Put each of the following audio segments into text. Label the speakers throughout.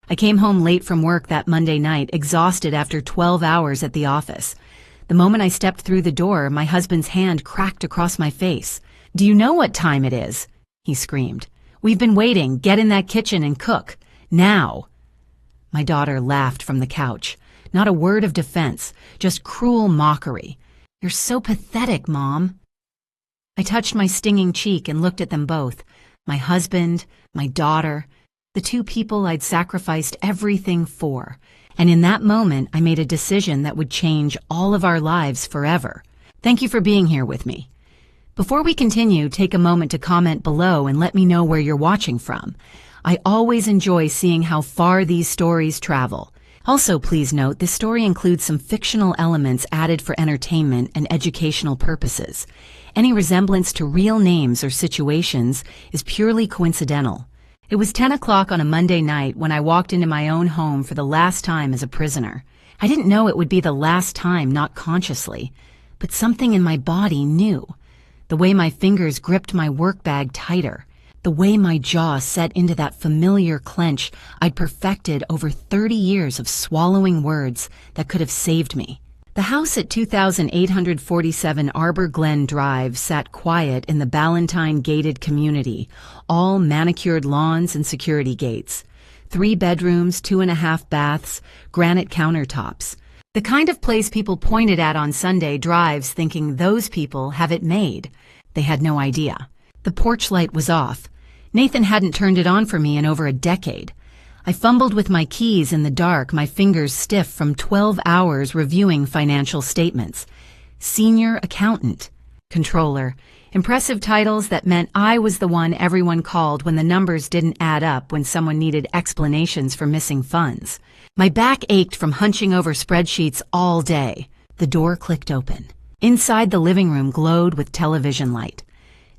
Speaker 1: I came home late from work that Monday night, exhausted after 12 hours at the office. The moment I stepped through the door, my husband's hand cracked across my face. "Do you know what time it is?" he screamed. "We've been waiting. Get in that kitchen and cook. Now." My daughter laughed from the couch. Not a word of defense, just cruel mockery. "You're so pathetic, Mom." I touched my stinging cheek and looked at them both. My husband, my daughter, the two people I'd sacrificed everything for. And in that moment, I made a decision that would change all of our lives forever. Thank you for being here with me. Before we continue, take a moment to comment below and let me know where you're watching from. I always enjoy seeing how far these stories travel. Also, please note, this story includes some fictional elements added for entertainment and educational purposes. Any resemblance to real names or situations is purely coincidental. It was 10 o'clock on a Monday night when I walked into my own home for the last time as a prisoner. I didn't know it would be the last time, not consciously, but something in my body knew. The way my fingers gripped my work bag tighter, the way my jaw set into that familiar clench I'd perfected over 30 years of swallowing words that could have saved me. The house at 2847 Arbor Glen Drive sat quiet in the Ballantine gated community, all manicured lawns and security gates. 3 bedrooms, 2.5 baths, granite countertops. The kind of place people pointed at on Sunday drives thinking those people have it made. They had no idea. The porch light was off. Nathan hadn't turned it on for me in over a decade. I fumbled with my keys in the dark, my fingers stiff from 12 hours reviewing financial statements. Senior accountant, controller, impressive titles that meant I was the one everyone called when the numbers didn't add up, when someone needed explanations for missing funds. My back ached from hunching over spreadsheets all day. The door clicked open. Inside, the living room glowed with television light.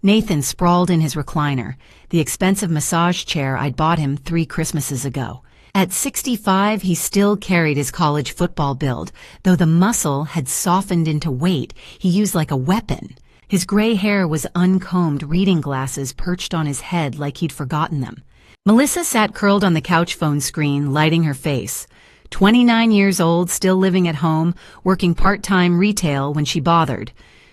Speaker 1: Nathan sprawled in his recliner, the expensive massage chair I'd bought him 3 Christmases ago. At 65, he still carried his college football build, though the muscle had softened into weight he used like a weapon. His gray hair was uncombed, reading glasses perched on his head like he'd forgotten them. Melissa sat curled on the couch phone screen, lighting her face. 29 years old, still living at home, working part-time retail when she bothered.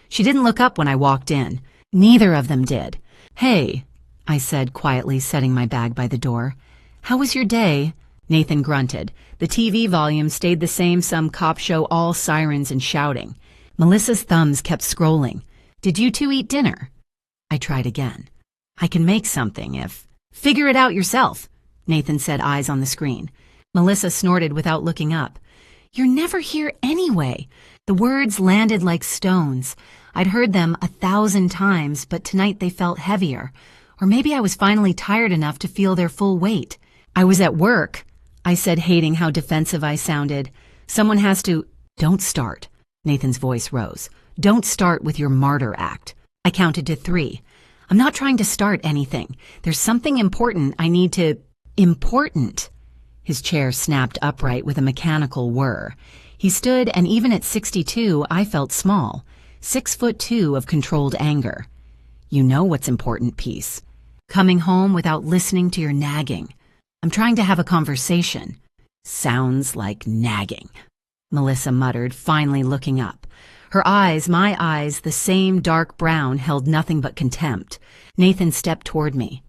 Speaker 1: She didn't look up when I walked in. Neither of them did. "Hey," I said, quietly setting my bag by the door. "How was your day?" Nathan grunted. The TV volume stayed the same, some cop show, all sirens and shouting. Melissa's thumbs kept scrolling. "Did you two eat dinner?" I tried again. "I can make something if—" "Figure it out yourself," Nathan said, eyes on the screen. Melissa snorted without looking up. "You're never here anyway." The words landed like stones. I'd heard them 1,000 times, but tonight they felt heavier. Or maybe I was finally tired enough to feel their full weight. "I was at work," I said, hating how defensive I sounded. "Someone has to—" "Don't start." Nathan's voice rose. "Don't start with your martyr act." I counted to 3. "I'm not trying to start anything. There's something important I need to—" "Important?" His chair snapped upright with a mechanical whir. He stood, and even at 62, I felt small. 6'2" of controlled anger. "You know what's important, Peace. Coming home without listening to your nagging. I'm trying to have a conversation." "Sounds like nagging," Melissa muttered, finally looking up. Her eyes, my eyes, the same dark brown, held nothing but contempt. Nathan stepped toward me.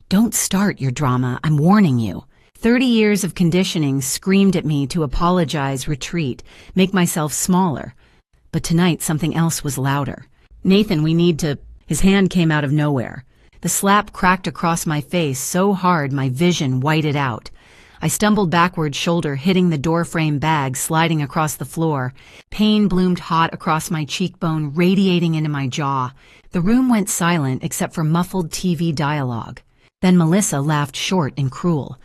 Speaker 1: "Don't start your drama, I'm warning you." 30 years of conditioning screamed at me to apologize, retreat, make myself smaller. But tonight something else was louder. "Nathan, we need to—" His hand came out of nowhere. The slap cracked across my face so hard my vision whited out. I stumbled backward, shoulder hitting the doorframe bag, sliding across the floor. Pain bloomed hot across my cheekbone, radiating into my jaw. The room went silent except for muffled TV dialogue. Then Melissa laughed short and cruel.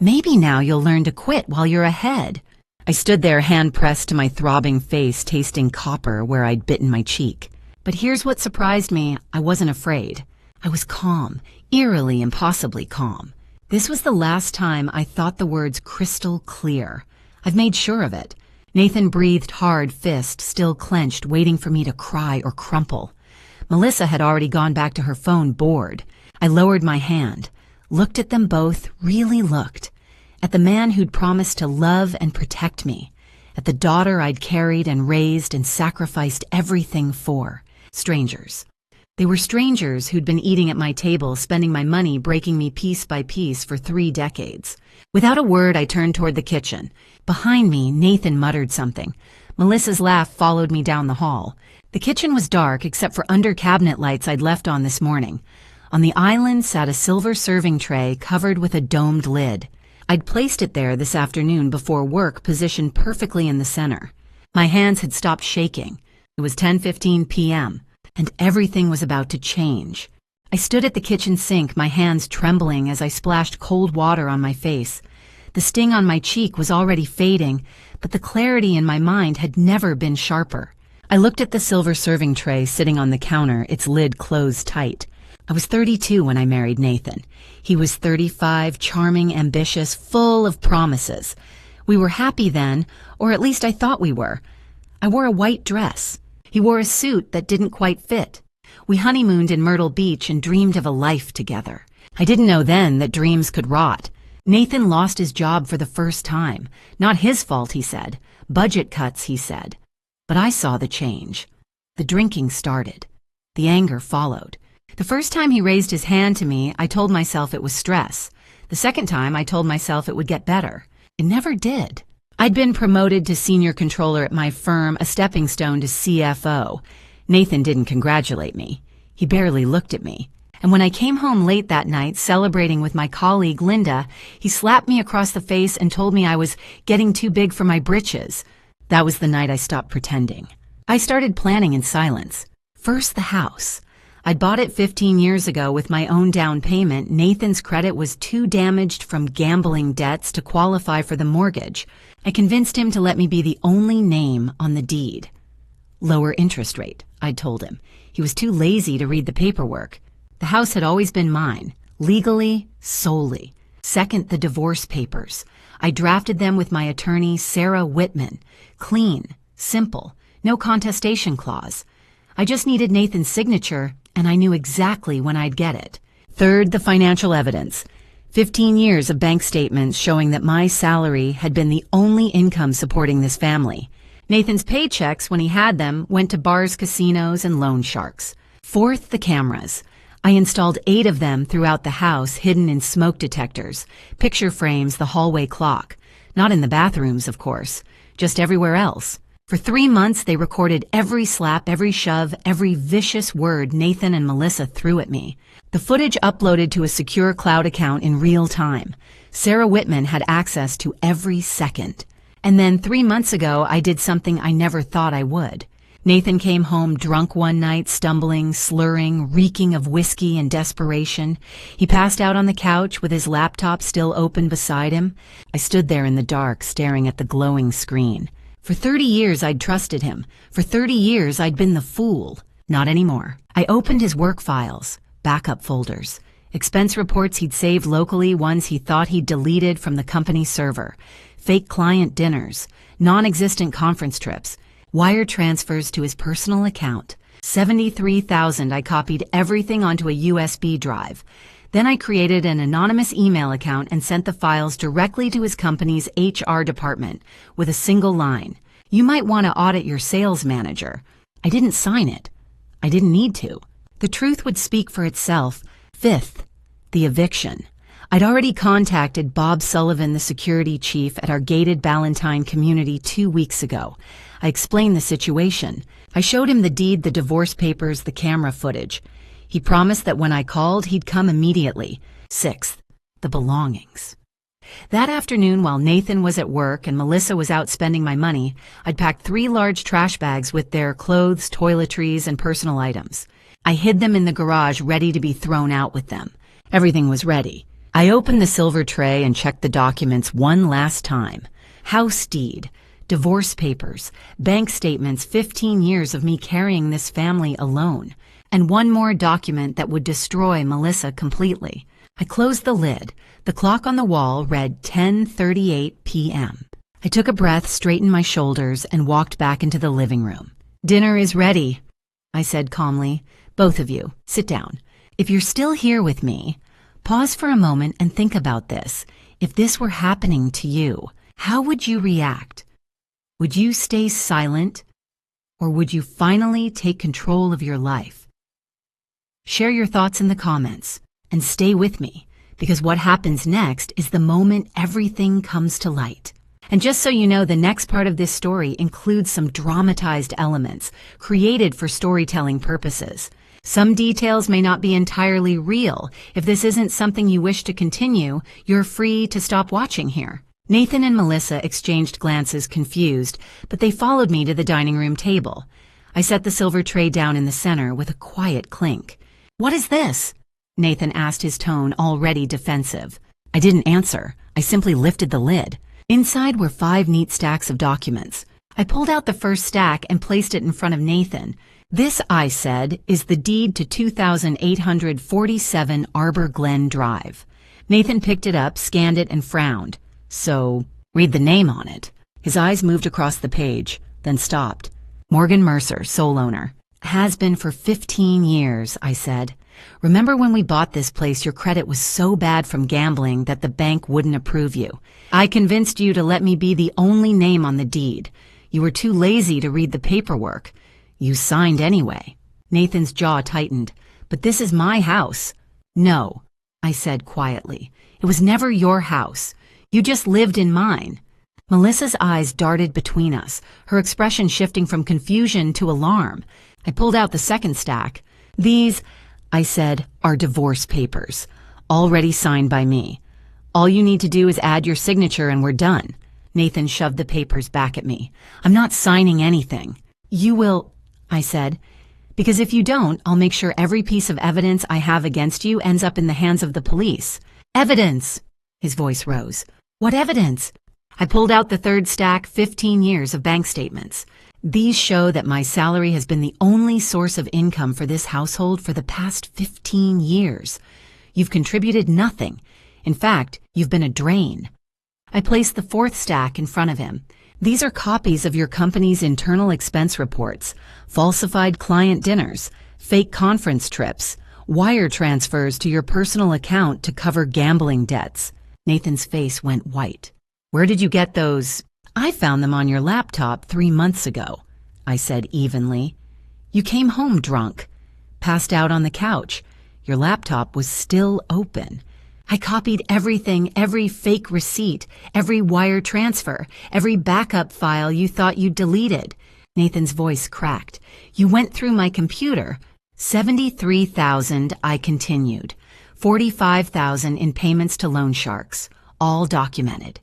Speaker 1: "Maybe now you'll learn to quit while you're ahead." I stood there, hand pressed to my throbbing face, tasting copper where I'd bitten my cheek. But here's what surprised me. I wasn't afraid. I was calm, eerily, impossibly calm. This was the last time I thought the words crystal clear. I've made sure of it. Nathan breathed hard, fist still clenched, waiting for me to cry or crumple. Melissa had already gone back to her phone, bored. I lowered my hand, looked at them both, really looked. at the man who'd promised to love and protect me, at the daughter I'd carried and raised and sacrificed everything for. Strangers. They were strangers who'd been eating at my table, spending my money, breaking me piece by piece for 3 decades. Without a word, I turned toward the kitchen. Behind me, Nathan muttered something. Melissa's laugh followed me down the hall. The kitchen was dark except for under-cabinet lights I'd left on this morning. On the island sat a silver serving tray covered with a domed lid. I'd placed it there this afternoon before work, positioned perfectly in the center. My hands had stopped shaking. It was 10:15 p.m., and everything was about to change. I stood at the kitchen sink, my hands trembling as I splashed cold water on my face. The sting on my cheek was already fading, but the clarity in my mind had never been sharper. I looked at the silver serving tray sitting on the counter, its lid closed tight. I was 32 when I married Nathan. He was 35, charming, ambitious, full of promises. We were happy then, or at least I thought we were. I wore a white dress. He wore a suit that didn't quite fit. We honeymooned in Myrtle Beach and dreamed of a life together. I didn't know then that dreams could rot. Nathan lost his job for the first time. Not his fault, he said. Budget cuts, he said. But I saw the change. The drinking started. The anger followed. The first time he raised his hand to me, I told myself it was stress. The second time, I told myself it would get better. It never did. I'd been promoted to senior controller at my firm, a stepping stone to CFO. Nathan didn't congratulate me. He barely looked at me. And when I came home late that night, celebrating with my colleague Linda, he slapped me across the face and told me I was getting too big for my britches. That was the night I stopped pretending. I started planning in silence. First, the house. I'd bought it 15 years ago with my own down payment. Nathan's credit was too damaged from gambling debts to qualify for the mortgage. I convinced him to let me be the only name on the deed. Lower interest rate, I'd told him. He was too lazy to read the paperwork. The house had always been mine, legally, solely. Second, the divorce papers. I drafted them with my attorney, Sarah Whitman. Clean, simple, no contestation clause. I just needed Nathan's signature, and I knew exactly when I'd get it. Third, the financial evidence. 15 years of bank statements showing that my salary had been the only income supporting this family. Nathan's paychecks, when he had them, went to bars, casinos, and loan sharks. Fourth, the cameras. I installed 8 of them throughout the house, hidden in smoke detectors, picture frames, the hallway clock. Not in the bathrooms, of course, just everywhere else. For 3 months, they recorded every slap, every shove, every vicious word Nathan and Melissa threw at me. The footage uploaded to a secure cloud account in real time. Sarah Whitman had access to every second. And then 3 months ago, I did something I never thought I would. Nathan came home drunk one night, stumbling, slurring, reeking of whiskey and desperation. He passed out on the couch with his laptop still open beside him. I stood there in the dark, staring at the glowing screen. For 30 years, I'd trusted him. For 30 years, I'd been the fool. Not anymore. I opened his work files, backup folders, expense reports he'd saved locally, ones he thought he'd deleted from the company server, fake client dinners, non-existent conference trips, wire transfers to his personal account. 73,000. I copied everything onto a USB drive. Then I created an anonymous email account and sent the files directly to his company's HR department with a single line. You might want to audit your sales manager. I didn't sign it. I didn't need to. The truth would speak for itself. Fifth, the eviction. I'd already contacted Bob Sullivan, the security chief at our gated Ballantine community 2 weeks ago. I explained the situation. I showed him the deed, the divorce papers, the camera footage. He promised that when I called, he'd come immediately. Sixth, the belongings. That afternoon, while Nathan was at work and Melissa was out spending my money, I'd packed 3 large trash bags with their clothes, toiletries, and personal items. I hid them in the garage, ready to be thrown out with them. Everything was ready. I opened the silver tray and checked the documents one last time. House deed, divorce papers, bank statements, 15 years of me carrying this family alone, and one more document that would destroy Melissa completely. I closed the lid. The clock on the wall read 10:38 p.m. I took a breath, straightened my shoulders, and walked back into the living room. Dinner is ready, I said calmly. Both of you, sit down. If you're still here with me, pause for a moment and think about this. If this were happening to you, how would you react? Would you stay silent, or would you finally take control of your life? Share your thoughts in the comments, and stay with me, because what happens next is the moment everything comes to light. And just so you know, the next part of this story includes some dramatized elements created for storytelling purposes. Some details may not be entirely real. If this isn't something you wish to continue, you're free to stop watching here. Nathan and Melissa exchanged glances, confused, but they followed me to the dining room table. I set the silver tray down in the center with a quiet clink. "What is this?" Nathan asked, his tone already defensive. I didn't answer. I simply lifted the lid. Inside were 5 neat stacks of documents. I pulled out the first stack and placed it in front of Nathan. "This," I said, "is the deed to 2847 Arbor Glen Drive." Nathan picked it up, scanned it, and frowned. "So, read the name on it." His eyes moved across the page, then stopped. "Morgan Mercer, sole owner. Has been for 15 years, I said. "Remember when we bought this place, your credit was so bad from gambling that the bank wouldn't approve you. I convinced you to let me be the only name on the deed. You were too lazy to read the paperwork. You signed anyway." Nathan's jaw tightened. "But this is my house." "No," I said quietly. "It was never your house. You just lived in mine." Melissa's eyes darted between us, her expression shifting from confusion to alarm. I pulled out the second stack. "These," I said, "are divorce papers, already signed by me. All you need to do is add your signature and we're done." Nathan shoved the papers back at me. "I'm not signing anything." "You will," I said, "because if you don't, I'll make sure every piece of evidence I have against you ends up in the hands of the police." "Evidence!" His voice rose. "What evidence?" I pulled out the third stack, 15 years of bank statements. "These show that my salary has been the only source of income for this household for the past 15 years. You've contributed nothing. In fact, you've been a drain." I placed the fourth stack in front of him. "These are copies of your company's internal expense reports, falsified client dinners, fake conference trips, wire transfers to your personal account to cover gambling debts." Nathan's face went white. "Where did you get those?" "I found them on your laptop 3 months ago," I said evenly. "You came home drunk, passed out on the couch. Your laptop was still open. I copied everything, every fake receipt, every wire transfer, every backup file you thought you'd deleted." Nathan's voice cracked. "You went through my computer." 73,000, I continued. 45,000 in payments to loan sharks, all documented.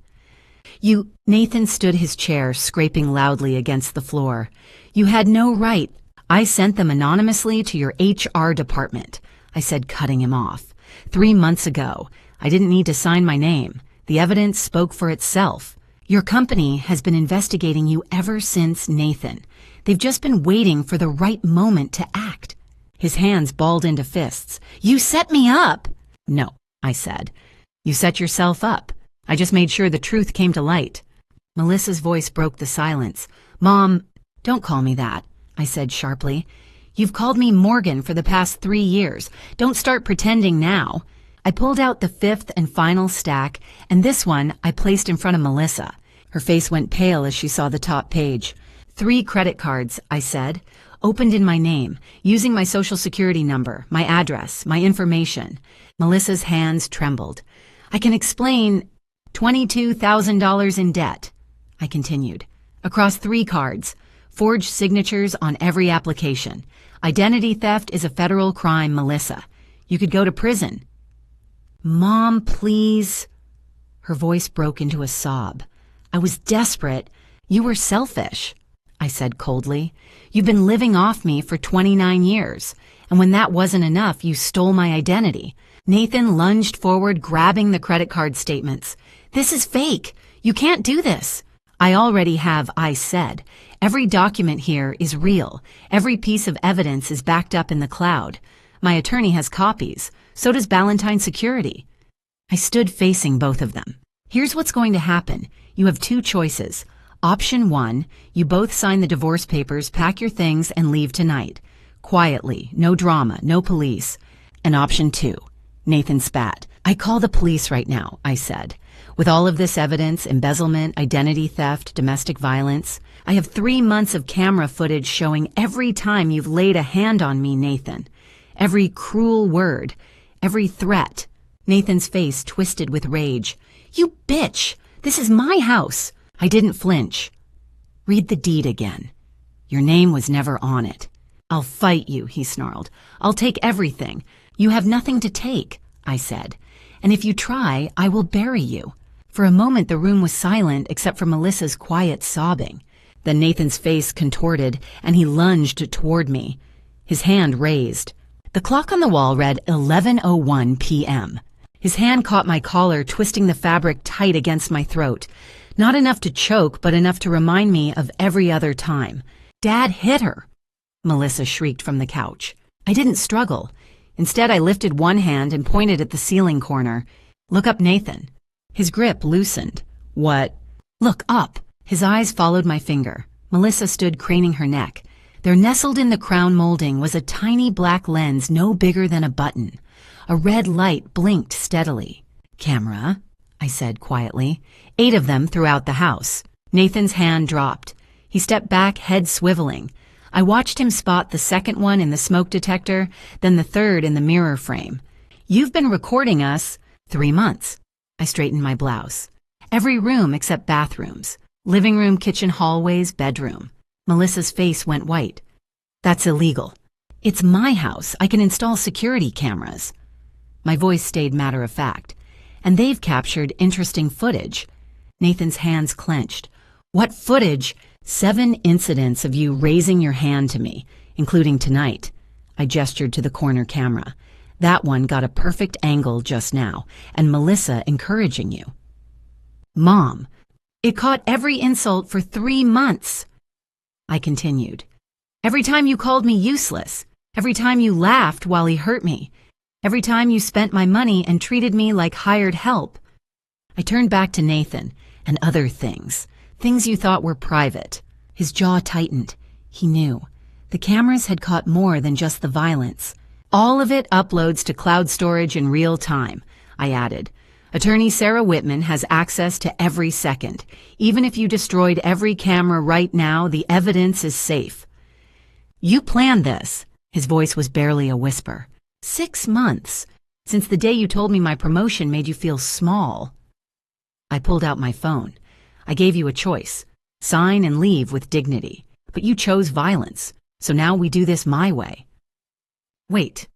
Speaker 1: Nathan stood his chair, scraping loudly against the floor. "You had no right. I sent them anonymously to your HR department," I said, cutting him off. 3 months ago. I didn't need to sign my name. The evidence spoke for itself. Your company has been investigating you ever since, Nathan. They've just been waiting for the right moment to act." His hands balled into fists. "You set me up!" "No," I said. "You set yourself up. I just made sure the truth came to light." Melissa's voice broke the silence. "Mom, don't call me that," I said sharply. "You've called me Morgan for the past 3 years. Don't start pretending now." I pulled out the fifth and final stack, and this one I placed in front of Melissa. Her face went pale as she saw the top page. 3 credit cards, I said, opened in my name, using my social security number, my address, my information. Melissa's hands trembled. "I can explain. $22,000 in debt," I continued. "Across 3 cards. Forged signatures on every application. Identity theft is a federal crime, Melissa. You could go to prison." "Mom, please." Her voice broke into a sob. "I was desperate. You were selfish," I said coldly. "You've been living off me for 29 years, and when that wasn't enough, you stole my identity." Nathan lunged forward, grabbing the credit card statements. "This is fake. You can't do this." "I already have," I said. "Every document here is real. Every piece of evidence is backed up in the cloud. My attorney has copies. So does Ballantine Security." I stood facing both of them. "Here's what's going to happen. You have 2 choices. Option 1, you both sign the divorce papers, pack your things, and leave tonight. Quietly, no drama, no police. And option 2, Nathan spat. "I call the police right now," I said. With all of this evidence, embezzlement, identity theft, domestic violence, I have 3 months of camera footage showing every time you've laid a hand on me, Nathan. Every cruel word, every threat. Nathan's face twisted with rage. You bitch! This is my house! I didn't flinch. Read the deed again. Your name was never on it. I'll fight you, he snarled. I'll take everything. You have nothing to take, I said. And if you try, I will bury you. For a moment the room was silent except for Melissa's quiet sobbing. Then Nathan's face contorted and he lunged toward me. His hand raised. The clock on the wall read 11:01 p.m. His hand caught my collar, twisting the fabric tight against my throat. Not enough to choke, but enough to remind me of every other time. Dad hit her, Melissa shrieked from the couch. I didn't struggle. Instead, I lifted one hand and pointed at the ceiling corner. Look up, Nathan. His grip loosened. What? Look up. His eyes followed my finger. Melissa stood craning her neck. There nestled in the crown molding was a tiny black lens no bigger than a button. A red light blinked steadily. Camera, I said quietly. 8 of them throughout the house. Nathan's hand dropped. He stepped back, head swiveling. I watched him spot the second one in the smoke detector, then the third in the mirror frame. You've been recording us 3 months. I straightened my blouse. Every room except bathrooms. Living room, kitchen, hallways, bedroom. Melissa's face went white. That's illegal. It's my house. I can install security cameras. My voice stayed matter of fact. And they've captured interesting footage. Nathan's hands clenched. What footage? 7 incidents of you raising your hand to me, including tonight. I gestured to the corner camera. That one got a perfect angle just now, and Melissa encouraging you. Mom, it caught every insult for 3 months. I continued. Every time you called me useless, every time you laughed while he hurt me, every time you spent my money and treated me like hired help. I turned back to Nathan and other things. Things you thought were private. His jaw tightened. He knew. The cameras had caught more than just the violence. All of it uploads to cloud storage in real time, I added. Attorney Sarah Whitman has access to every second. Even if you destroyed every camera right now, the evidence is safe. You planned this. His voice was barely a whisper. 6 months. Since the day you told me my promotion made you feel small. I pulled out my phone. I gave you a choice. Sign and leave with dignity. But you chose violence. So now we do this my way. Wait.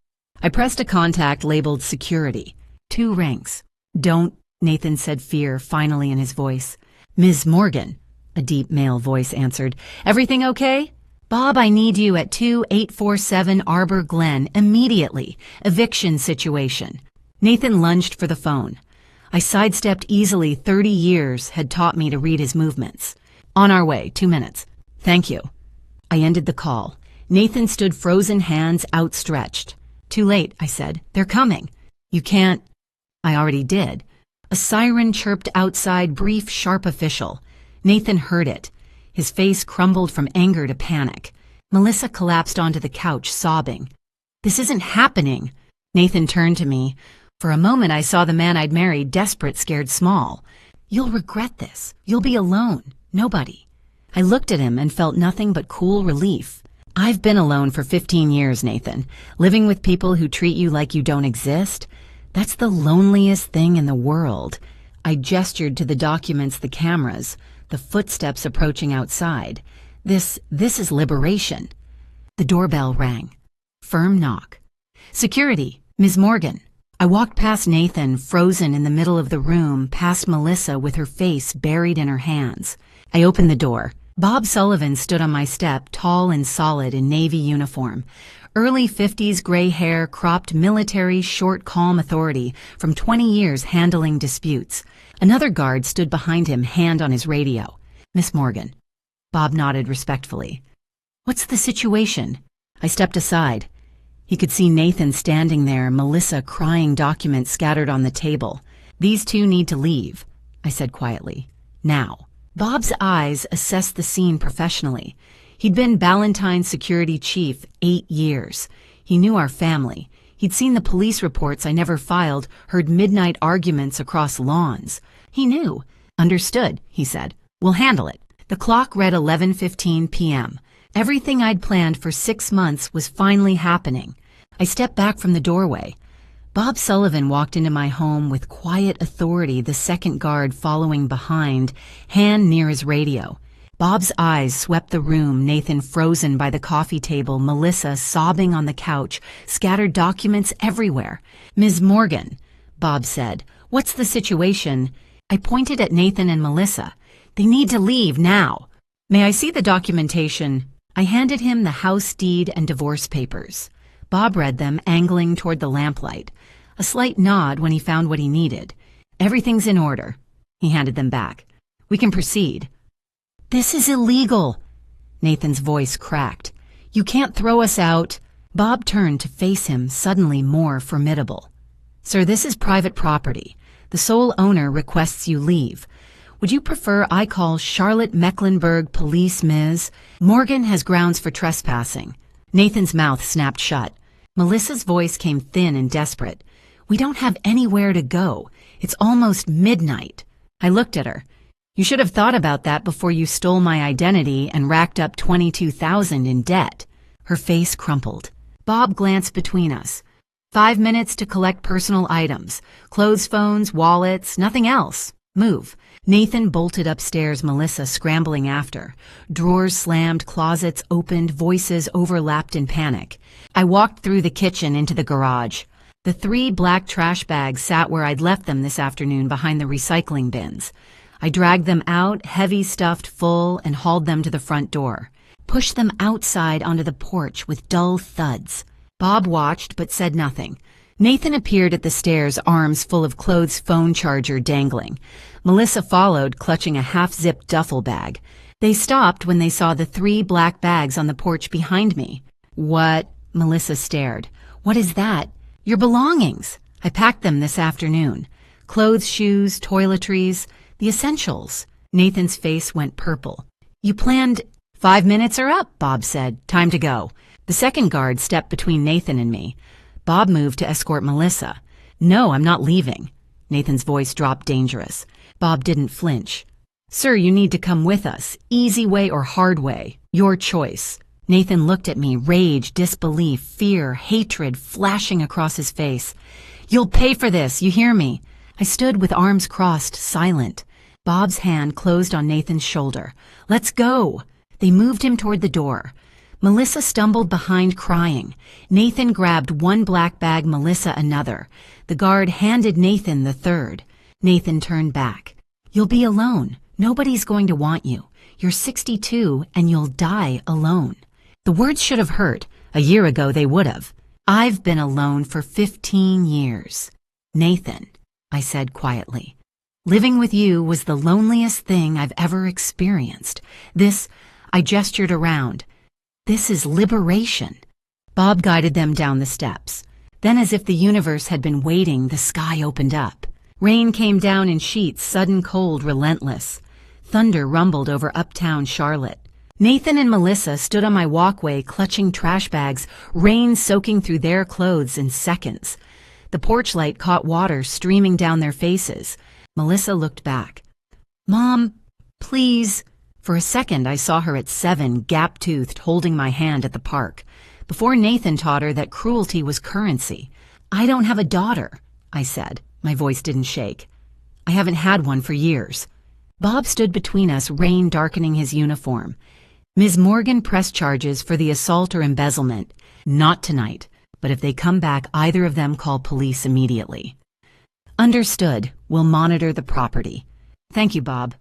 Speaker 1: I pressed a contact labeled security. 2 rings. Don't, Nathan said, fear finally in his voice. Ms. Morgan, a deep male voice answered. Everything okay? Bob, I need you at 2847 Arbor Glen immediately. Eviction situation. Nathan lunged for the phone. I sidestepped easily. 30 years had taught me to read his movements. On our way, 2 minutes. Thank you. I ended the call. Nathan stood frozen, hands outstretched. Too late, I said. They're coming. You can't. I already did. A siren chirped outside, brief, sharp official. Nathan heard it. His face crumbled from anger to panic. Melissa collapsed onto the couch, sobbing. This isn't happening. Nathan turned to me. For a moment I saw the man I'd married, desperate, scared, small. You'll regret this. You'll be alone. Nobody. I looked at him and felt nothing but cool relief. I've been alone for 15 years, Nathan. Living with people who treat you like you don't exist. That's the loneliest thing in the world. I gestured to the documents, the cameras, the footsteps approaching outside. This is liberation. The doorbell rang. Firm knock. Security, Ms. Morgan. I walked past Nathan, frozen in the middle of the room, past Melissa with her face buried in her hands. I opened the door. Bob Sullivan stood on my step, tall and solid in Navy uniform. Early 50s gray hair, cropped military, short, calm authority from 20 years handling disputes. Another guard stood behind him, hand on his radio. Miss Morgan. Bob nodded respectfully. What's the situation? I stepped aside. He could see Nathan standing there, Melissa crying, documents scattered on the table. These 2 need to leave, I said quietly. Now. Bob's eyes assessed the scene professionally. He'd been Ballantyne's security chief 8 years. He knew our family. He'd seen the police reports I never filed, heard midnight arguments across lawns. He knew. Understood, he said. We'll handle it. The clock read 11:15 p.m. Everything I'd planned for 6 months was finally happening. I stepped back from the doorway. Bob Sullivan walked into my home with quiet authority, the second guard following behind, hand near his radio. Bob's eyes swept the room, Nathan frozen by the coffee table, Melissa sobbing on the couch, scattered documents everywhere. "Ms. Morgan," Bob said, "what's the situation?" I pointed at Nathan and Melissa. "They need to leave now." "May I see the documentation?" I handed him the house deed and divorce papers. Bob read them, angling toward the lamplight. A slight nod when he found what he needed. "Everything's in order." He handed them back. "We can proceed." "This is illegal." Nathan's voice cracked. "You can't throw us out." Bob turned to face him, suddenly more formidable. "Sir, this is private property. The sole owner requests you leave. Would you prefer I call Charlotte Mecklenburg Police, Ms. Morgan has grounds for trespassing." Nathan's mouth snapped shut. Melissa's voice came thin and desperate. "We don't have anywhere to go. It's almost midnight." I looked at her. "You should have thought about that before you stole my identity and racked up $22,000 in debt." Her face crumpled. Bob glanced between us. 5 minutes to collect personal items. Clothes, phones, wallets, nothing else. Move." Nathan bolted upstairs, Melissa scrambling after. Drawers slammed, closets opened, voices overlapped in panic. I walked through the kitchen into the garage. The 3 black trash bags sat where I'd left them this afternoon behind the recycling bins. I dragged them out, heavy, stuffed, full, and hauled them to the front door. Pushed them outside onto the porch with dull thuds. Bob watched but said nothing. Nathan appeared at the stairs, arms full of clothes, phone charger dangling. Melissa followed, clutching a half-zipped duffel bag. They stopped when they saw the 3 black bags on the porch behind me. "What?" Melissa stared. "What is that?" "Your belongings. I packed them this afternoon. Clothes, shoes, toiletries, the essentials." Nathan's face went purple. "You planned—" "5 minutes are up," Bob said. "Time to go." The second guard stepped between Nathan and me. Bob moved to escort Melissa. "No, I'm not leaving." Nathan's voice dropped dangerous. Bob didn't flinch. "Sir, you need to come with us. Easy way or hard way. Your choice." Nathan looked at me, rage, disbelief, fear, hatred flashing across his face. "You'll pay for this, you hear me?" I stood with arms crossed, silent. Bob's hand closed on Nathan's shoulder. "Let's go." They moved him toward the door. Melissa stumbled behind, crying. Nathan grabbed 1 black bag, Melissa another. The guard handed Nathan the 3rd. Nathan turned back. "You'll be alone. Nobody's going to want you. You're 62 and you'll die alone." The words should have hurt. A year ago they would have. "I've been alone for 15 years. Nathan," I said quietly. "Living with you was the loneliest thing I've ever experienced. This," I gestured around, "this is liberation." Bob guided them down the steps. Then, as if the universe had been waiting, the sky opened up. Rain came down in sheets, sudden cold, relentless. Thunder rumbled over uptown Charlotte. Nathan and Melissa stood on my walkway, clutching trash bags, rain soaking through their clothes in seconds. The porch light caught water streaming down their faces. Melissa looked back. "Mom, please." For a second, I saw her at 7, gap-toothed, holding my hand at the park. Before Nathan taught her that cruelty was currency. "I don't have a daughter," I said. My voice didn't shake. "I haven't had one for years." Bob stood between us, rain darkening his uniform. "Ms. Morgan pressed charges for the assault or embezzlement. Not tonight, but if they come back, either of them call police immediately." "Understood. We'll monitor the property." "Thank you, Bob."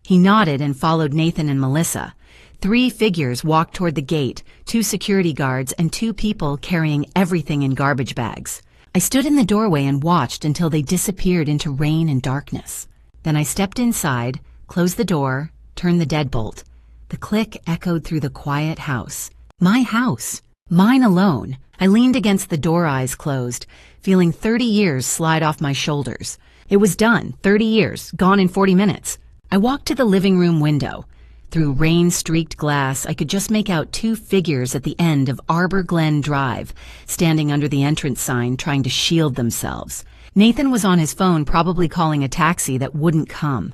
Speaker 1: He nodded and followed Nathan and Melissa. 3 figures walked toward the gate, 2 security guards and 2 people carrying everything in garbage bags. I stood in the doorway and watched until they disappeared into rain and darkness. Then I stepped inside, closed the door, turned the deadbolt. The click echoed through the quiet house. My house. Mine alone. I leaned against the door, eyes closed, feeling 30 years slide off my shoulders. It was done. 30 years, gone in 40 minutes. I walked to the living room window. Through rain-streaked glass, I could just make out two figures at the end of Arbor Glen Drive, standing under the entrance sign trying to shield themselves. Nathan was on his phone, probably calling a taxi that wouldn't come.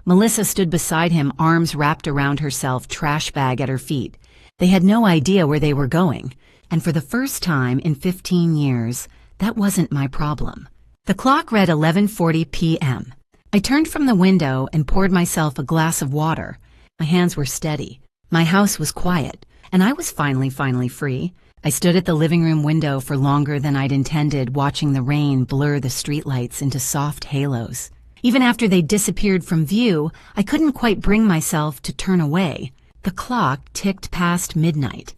Speaker 1: Melissa stood beside him, arms wrapped around herself, trash bag at her feet. They had no idea where they were going, and for the first time in 15 years, that wasn't my problem. The clock read 11:40 p.m. I turned from the window and poured myself a glass of water. My hands were steady. My house was quiet, and I was finally free. I stood at the living room window for longer than I'd intended, watching the rain blur the streetlights into soft halos. Even after they disappeared from view, I couldn't quite bring myself to turn away. The clock ticked past midnight.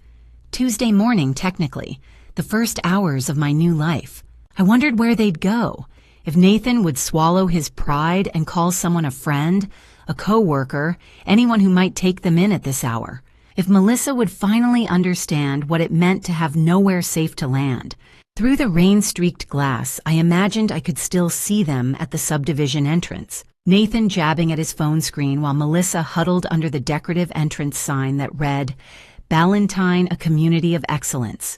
Speaker 1: Tuesday morning, technically, the first hours of my new life. I wondered where they'd go. If Nathan would swallow his pride and call someone a friend, a co-worker, anyone who might take them in at this hour. If Melissa would finally understand what it meant to have nowhere safe to land. Through the rain-streaked glass, I imagined I could still see them at the subdivision entrance. Nathan jabbing at his phone screen while Melissa huddled under the decorative entrance sign that read, "Ballantyne, a community of excellence."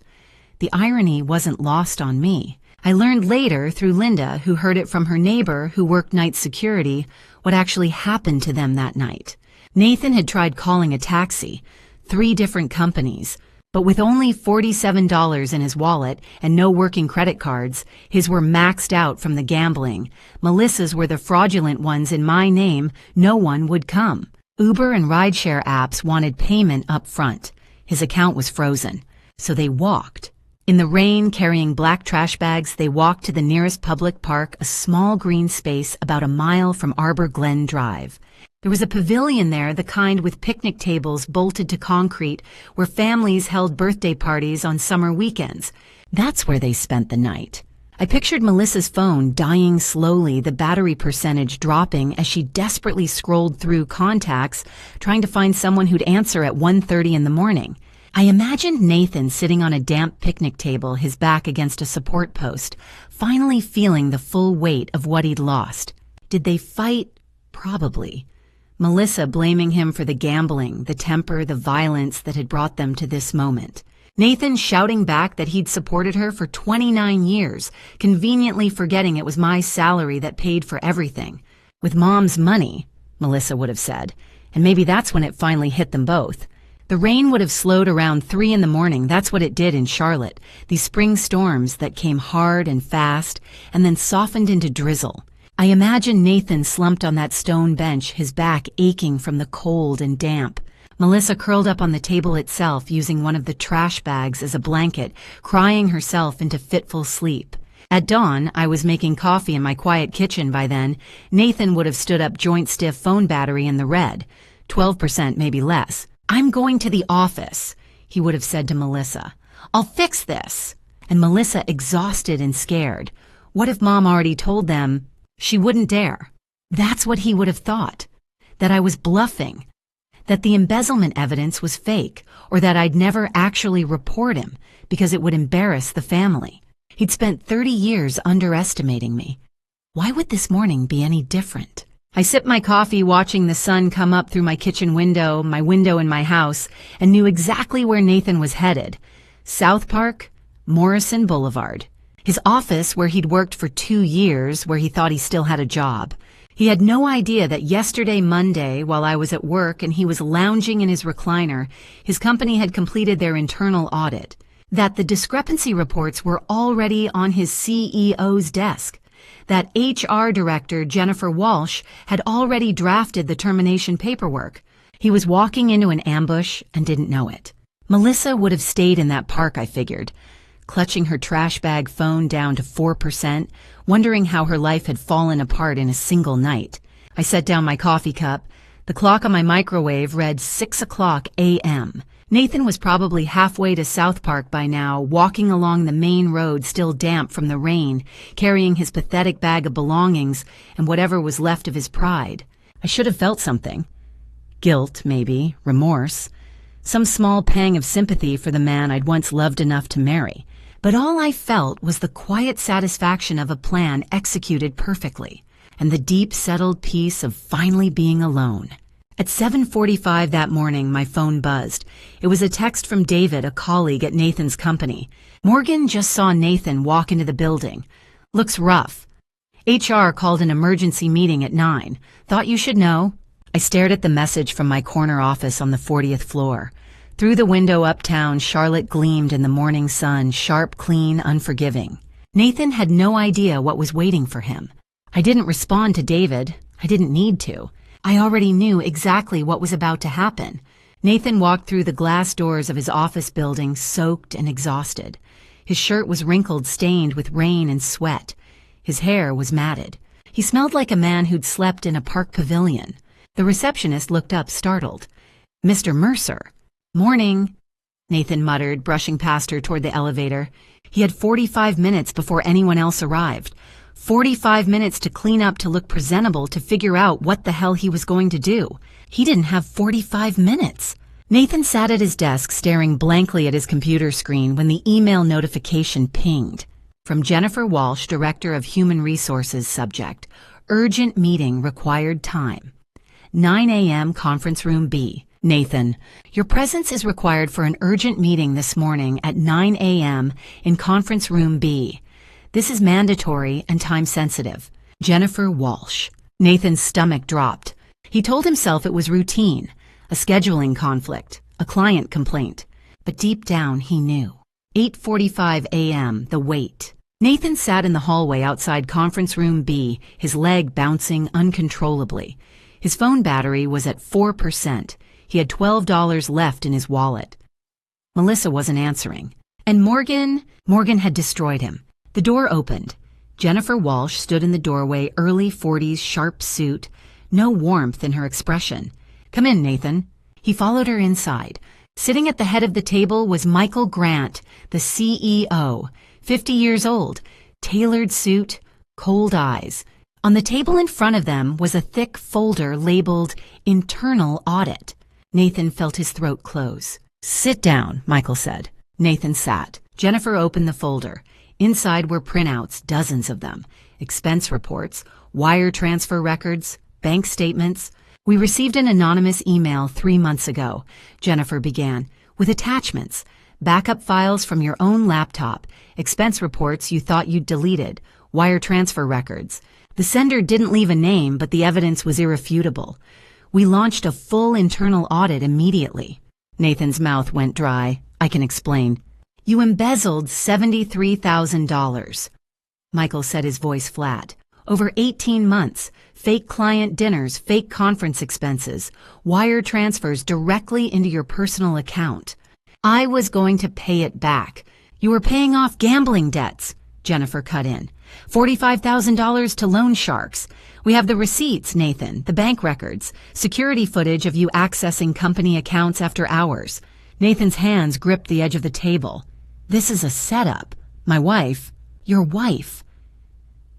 Speaker 1: The irony wasn't lost on me. I learned later through Linda, who heard it from her neighbor who worked night security, what actually happened to them that night. Nathan had tried calling a taxi, 3 different companies, but with only $47 in his wallet and no working credit cards, his were maxed out from the gambling. Melissa's were the fraudulent ones in my name. No one would come. Uber and rideshare apps wanted payment up front. His account was frozen. So they walked. In the rain, carrying black trash bags, they walked to the nearest public park, a small green space about a mile from Arbor Glen Drive. There was a pavilion there, the kind with picnic tables bolted to concrete, where families held birthday parties on summer weekends. That's where they spent the night. I pictured Melissa's phone dying slowly, the battery percentage dropping as she desperately scrolled through contacts, trying to find someone who'd answer at 1:30 in the morning. I imagined Nathan sitting on a damp picnic table, his back against a support post, finally feeling the full weight of what he'd lost. Did they fight? Probably. Melissa blaming him for the gambling, the temper, the violence that had brought them to this moment. Nathan shouting back that he'd supported her for 29 years, conveniently forgetting it was my salary that paid for everything. With Mom's money, Melissa would have said, and maybe that's when it finally hit them both. The rain would have slowed around 3 in the morning. That's what it did in Charlotte. These spring storms that came hard and fast and then softened into drizzle. I imagine Nathan slumped on that stone bench, his back aching from the cold and damp. Melissa curled up on the table itself, using one of the trash bags as a blanket, crying herself into fitful sleep. At dawn, I was making coffee in my quiet kitchen by then. Nathan would have stood up, joint-stiff, phone battery in the red. 12%, maybe less. "I'm going to the office," he would have said to Melissa. "I'll fix this." And Melissa exhausted and scared. What if Mom already told them? She wouldn't dare. That's what he would have thought. That I was bluffing. That the embezzlement evidence was fake, or that I'd never actually report him because it would embarrass the family. He'd spent 30 years underestimating me. Why would this morning be any different? I sipped my coffee, watching the sun come up through my kitchen window, my window in my house, and knew exactly where Nathan was headed. South Park, Morrison Boulevard. His office, where he'd worked for 2 years, where he thought he still had a job. He had no idea that yesterday, Monday, while I was at work and he was lounging in his recliner, his company had completed their internal audit. That the discrepancy reports were already on his CEO's desk. That HR director, Jennifer Walsh, had already drafted the termination paperwork. He was walking into an ambush and didn't know it. Melissa would have stayed in that park, I figured, clutching her trash bag phone down to 4%, wondering how her life had fallen apart in a single night. I set down my coffee cup. The clock on my microwave read 6:00 a.m. Nathan was probably halfway to South Park by now, walking along the main road still damp from the rain, carrying his pathetic bag of belongings and whatever was left of his pride. I should have felt something. Guilt, maybe, remorse. Some small pang of sympathy for the man I'd once loved enough to marry. But all I felt was the quiet satisfaction of a plan executed perfectly, and the deep, settled peace of finally being alone. At 7:45 that morning, my phone buzzed. It was a text from David, a colleague at Nathan's company. Morgan just saw Nathan walk into the building. Looks rough. HR called an emergency meeting at 9. Thought you should know. I stared at the message from my corner office on the 40th floor. Through the window uptown, Charlotte gleamed in the morning sun, sharp, clean, unforgiving. Nathan had no idea what was waiting for him. I didn't respond to David. I didn't need to. I already knew exactly what was about to happen. Nathan walked through the glass doors of his office building, soaked and exhausted. His shirt was wrinkled, stained with rain and sweat. His hair was matted. He smelled like a man who'd slept in a park pavilion. The receptionist looked up, startled. "Mr. Mercer." "Morning," Nathan muttered, brushing past her toward the elevator. He had 45 minutes before anyone else arrived. 45 minutes to clean up, to look presentable, to figure out what the hell he was going to do. He didn't have 45 minutes. Nathan sat at his desk, staring blankly at his computer screen when the email notification pinged. From Jennifer Walsh, Director of Human Resources, subject, "Urgent meeting, required time. 9 a.m. Conference Room B. Nathan, your presence is required for an urgent meeting this morning at 9 a.m. in Conference Room B. This is mandatory and time-sensitive. Jennifer Walsh." Nathan's stomach dropped. He told himself it was routine, a scheduling conflict, a client complaint. But deep down, he knew. 8:45 a.m., the wait. Nathan sat in the hallway outside Conference Room B, his leg bouncing uncontrollably. His phone battery was at 4%. He had $12 left in his wallet. Melissa wasn't answering. And Morgan had destroyed him. The door opened. Jennifer Walsh stood in the doorway, early 40s, sharp suit, no warmth in her expression. "Come in, Nathan." He followed her inside. Sitting at the head of the table was Michael Grant, the CEO, 50 years old, tailored suit, cold eyes. On the table in front of them was a thick folder labeled Internal Audit. Nathan felt his throat close. "Sit down," Michael said. Nathan sat. Jennifer opened the folder. Inside were printouts, dozens of them, expense reports, wire transfer records, bank statements. "We received an anonymous email 3 months ago," Jennifer began, "with attachments, backup files from your own laptop, expense reports you thought you'd deleted, wire transfer records. The sender didn't leave a name, but the evidence was irrefutable. We launched a full internal audit immediately." Nathan's mouth went dry. "I can explain. You embezzled $73,000. Michael said, his voice flat. "Over 18 months, fake client dinners, fake conference expenses, wire transfers directly into your personal account. I was going to pay it back. You were paying off gambling debts," Jennifer cut in. "$45,000 to loan sharks. We have the receipts, Nathan, the bank records, security footage of you accessing company accounts after hours." Nathan's hands gripped the edge of the table. "This is a setup. My wife, your wife,"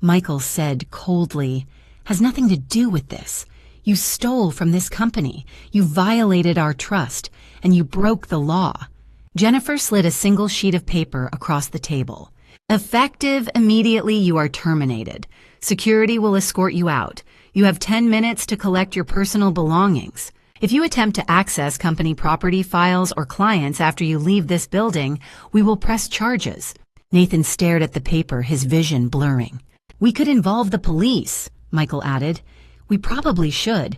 Speaker 1: Michael said coldly, "has nothing to do with this. You stole from this company. You violated our trust, and you broke the law." Jennifer slid a single sheet of paper across the table. "Effective immediately, you are terminated. Security will escort you out. You have 10 minutes to collect your personal belongings. If you attempt to access company property files or clients after you leave this building, we will press charges." Nathan stared at the paper, his vision blurring. "We could involve the police," Michael added. "We probably should.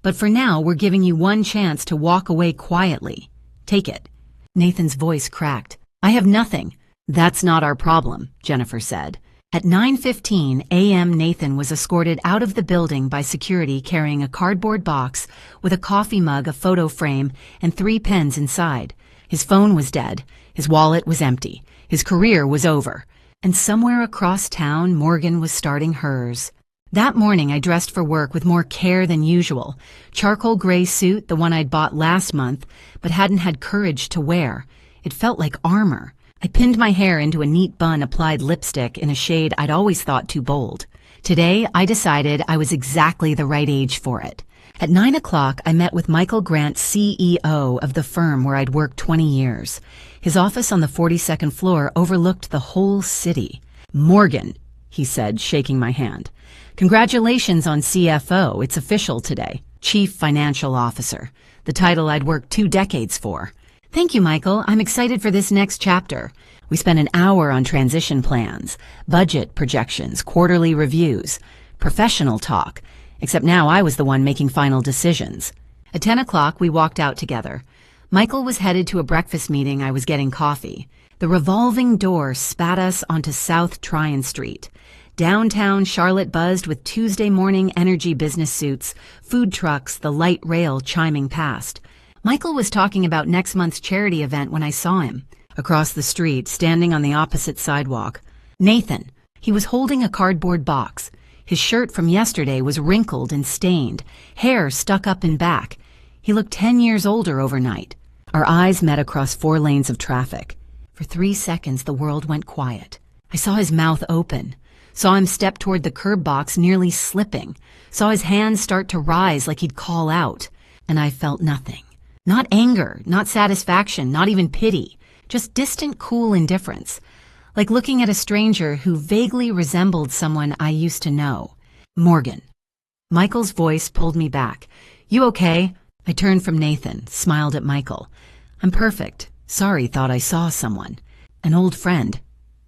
Speaker 1: But for now, we're giving you one chance to walk away quietly. Take it." Nathan's voice cracked. "I have nothing." "That's not our problem," Jennifer said. At 9:15 a.m., Nathan was escorted out of the building by security carrying a cardboard box with a coffee mug, a photo frame, and 3 pens inside. His phone was dead. His wallet was empty. His career was over. And somewhere across town, Morgan was starting hers. That morning, I dressed for work with more care than usual. Charcoal gray suit, the one I'd bought last month, but hadn't had courage to wear. It felt like armor. I pinned my hair into a neat bun, applied lipstick in a shade I'd always thought too bold. Today, I decided I was exactly the right age for it. At 9 o'clock, I met with Michael Grant, CEO of the firm where I'd worked 20 years. His office on the 42nd floor overlooked the whole city. "Morgan," he said, shaking my hand. "Congratulations on CFO. It's official today." Chief Financial Officer, the title I'd worked 2 decades for. Thank you, Michael. I'm excited for this next chapter. We spent an hour on transition plans, budget projections, quarterly reviews, professional talk, except now I was the one making final decisions. At 10 o'clock, we walked out together. Michael was headed to a breakfast meeting. I was getting coffee. The revolving door spat us onto South Tryon Street. Downtown Charlotte buzzed with Tuesday morning energy business suits, food trucks, the light rail chiming past. Michael was talking about next month's charity event when I saw him. Across the street, standing on the opposite sidewalk. Nathan. He was holding a cardboard box. His shirt from yesterday was wrinkled and stained, hair stuck up in back. He looked 10 years older overnight. Our eyes met across 4 lanes of traffic. For 3 seconds, the world went quiet. I saw his mouth open. Saw him step toward the curb box, nearly slipping. Saw his hands start to rise like he'd call out. And I felt nothing. Not anger, not satisfaction, not even pity. Just distant, cool indifference. Like looking at a stranger who vaguely resembled someone I used to know. Morgan. Michael's voice pulled me back. You okay? I turned from Nathan, smiled at Michael. I'm perfect. Sorry, thought I saw someone. An old friend.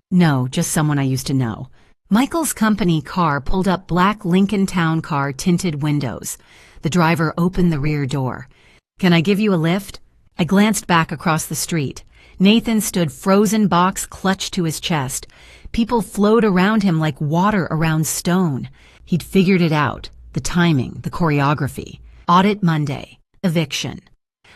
Speaker 1: No, just someone I used to know. Michael's company car pulled up, black Lincoln Town Car, tinted windows. The driver opened the rear door. Can I give you a lift? I glanced back across the street. Nathan stood frozen, box clutched to his chest. People flowed around him like water around stone. He'd figured it out. The timing, the choreography. Audit Monday. Eviction.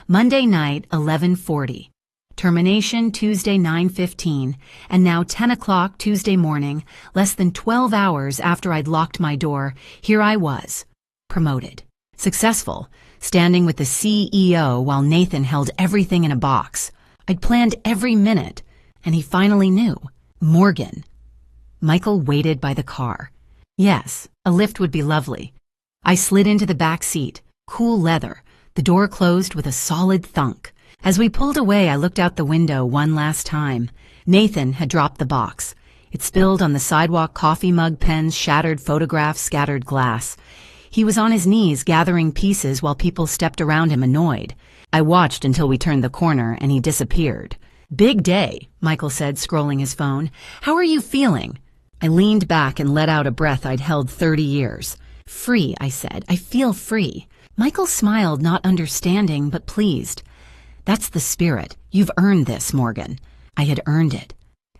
Speaker 1: Monday night, 11:40. Termination Tuesday, 9:15. And now 10 o'clock Tuesday morning, less than 12 hours after I'd locked my door, here I was. Promoted. Successful. Standing with the CEO while Nathan held everything in a box. I'd planned every minute, and he finally knew. Morgan. Michael waited by the car. Yes, a lift would be lovely. I slid into the back seat, cool leather. The door closed with a solid thunk. As we pulled away, I looked out the window one last time. Nathan had dropped the box. It spilled on the sidewalk, coffee mug, pens, shattered photographs, scattered glass. He was on his knees gathering pieces while people stepped around him annoyed. I watched until we turned the corner and he disappeared. Big day, Michael said, scrolling his phone. How are you feeling? I leaned back and let out a breath I'd held 30 years. Free, I said. I feel free. Michael smiled, not understanding, but pleased. That's the spirit. You've earned this, Morgan. I had earned it.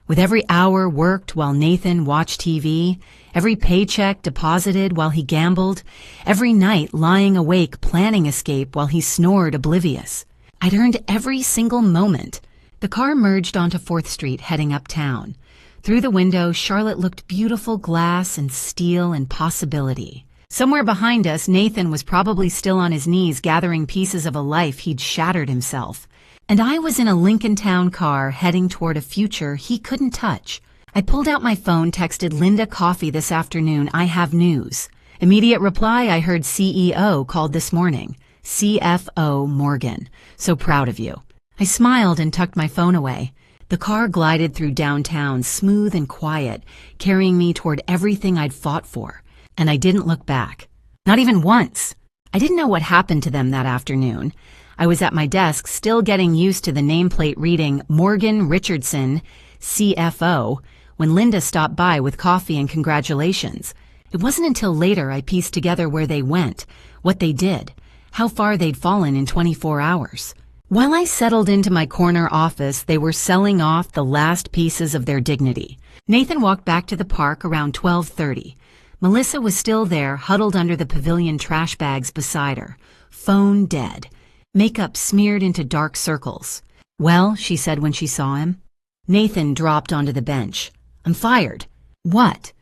Speaker 1: With every hour worked while Nathan watched TV, every paycheck deposited while he gambled, every night lying awake planning escape while he snored oblivious. I'd earned every single moment. The car merged onto 4th Street, heading uptown. Through the window, Charlotte looked beautiful, glass and steel and possibility. Somewhere behind us, Nathan was probably still on his knees gathering pieces of a life he'd shattered himself. And I was in a Lincoln Town car heading toward a future he couldn't touch. I pulled out my phone, texted Linda, coffee this afternoon, I have news. Immediate reply, I heard CEO called this morning. CFO Morgan. So proud of you. I smiled and tucked my phone away. The car glided through downtown, smooth and quiet, carrying me toward everything I'd fought for. And I didn't look back. Not even once. I didn't know what happened to them that afternoon. I was at my desk, still getting used to the nameplate reading Morgan Richardson, CFO, when Linda stopped by with coffee and congratulations. It wasn't until later I pieced together where they went, what they did, how far they'd fallen in 24 hours. While I settled into my corner office, they were selling off the last pieces of their dignity. Nathan walked back to the park around 12:30. Melissa was still there, huddled under the pavilion trash bags beside her, phone dead. Makeup smeared into dark circles. Well, she said when she saw him. Nathan dropped onto the bench. I'm fired. What?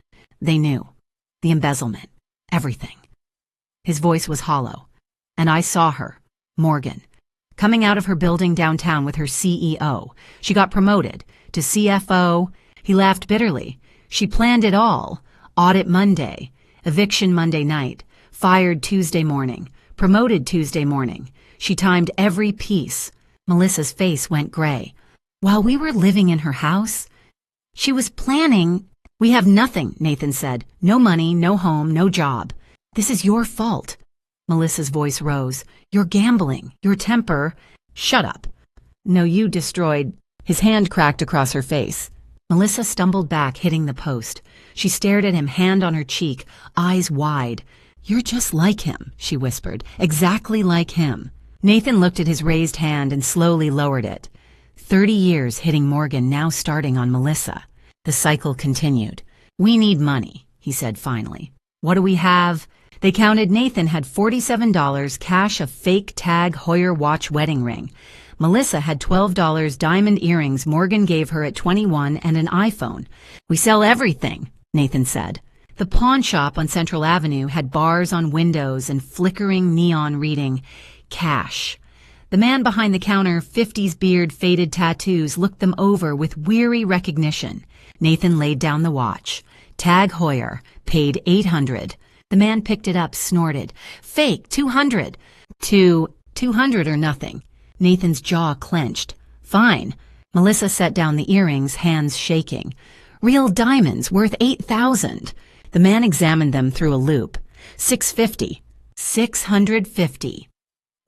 Speaker 1: They knew. The embezzlement. Everything. His voice was hollow. And I saw her, Morgan, coming out of her building downtown with her CEO. She got promoted to CFO. He laughed bitterly. She planned it all. Audit Monday. Eviction Monday night. Fired Tuesday morning. Promoted Tuesday morning. She timed every piece. Melissa's face went gray. While we were living in her house, she was planning. We have nothing, Nathan said. No money, no home, no job. This is your fault. Melissa's voice rose. "You're gambling. Your temper—" "Shut up." "No, you destroyed—" His hand cracked across her face. Melissa stumbled back, hitting the post. She stared at him, hand on her cheek, eyes wide. "You're just like him," she whispered. "Exactly like him." Nathan looked at his raised hand and slowly lowered it. 30 years hitting Morgan, now starting on Melissa. The cycle continued. "We need money," he said finally. "What do we have?" They counted. Nathan had $47 cash, a fake Tag Heuer watch wedding ring. Melissa had $12 diamond earrings Morgan gave her at 21 and an iPhone. "We sell everything," Nathan said. The pawn shop on Central Avenue had bars on windows and flickering neon reading, "Cash." The man behind the counter, 50s beard, faded tattoos, looked them over with weary recognition. Nathan laid down the watch. "Tag Heuer, paid $800. The man picked it up, snorted. "Fake, $200. 200 or nothing." Nathan's jaw clenched. "Fine." Melissa set down the earrings, hands shaking. "Real diamonds, worth $8,000. The man examined them through a loop. $650. $650.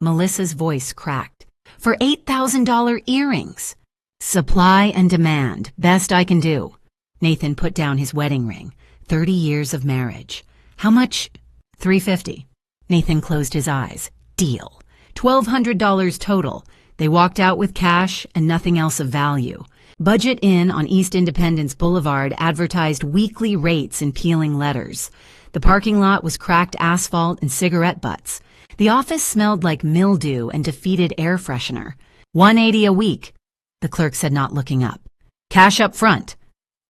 Speaker 1: Melissa's voice cracked. "For $8,000 earrings." "Supply and demand. Best I can do." Nathan put down his wedding ring. 30 years of marriage. "How much?" $350. Nathan closed his eyes. "Deal. $1,200 total." They walked out with cash and nothing else of value. Budget Inn on East Independence Boulevard advertised weekly rates in peeling letters. The parking lot was cracked asphalt and cigarette butts. The office smelled like mildew and defeated air freshener. $180 a week, the clerk said, not looking up. "Cash up front."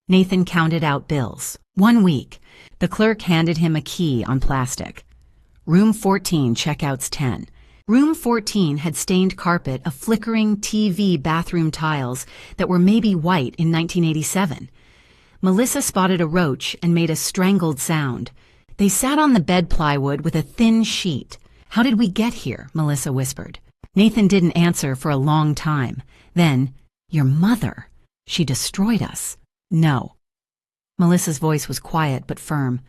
Speaker 1: Nathan counted out bills. 1 week. The clerk handed him a key on plastic. Room 14, checkouts 10. Room 14 had stained carpet, a flickering TV bathroom tiles that were maybe white in 1987. Melissa spotted a roach and made a strangled sound. They sat on the bed plywood with a thin sheet. "How did we get here?" Melissa whispered. Nathan didn't answer for a long time. Then, "Your mother. She destroyed us." "No." Melissa's voice was quiet but firm.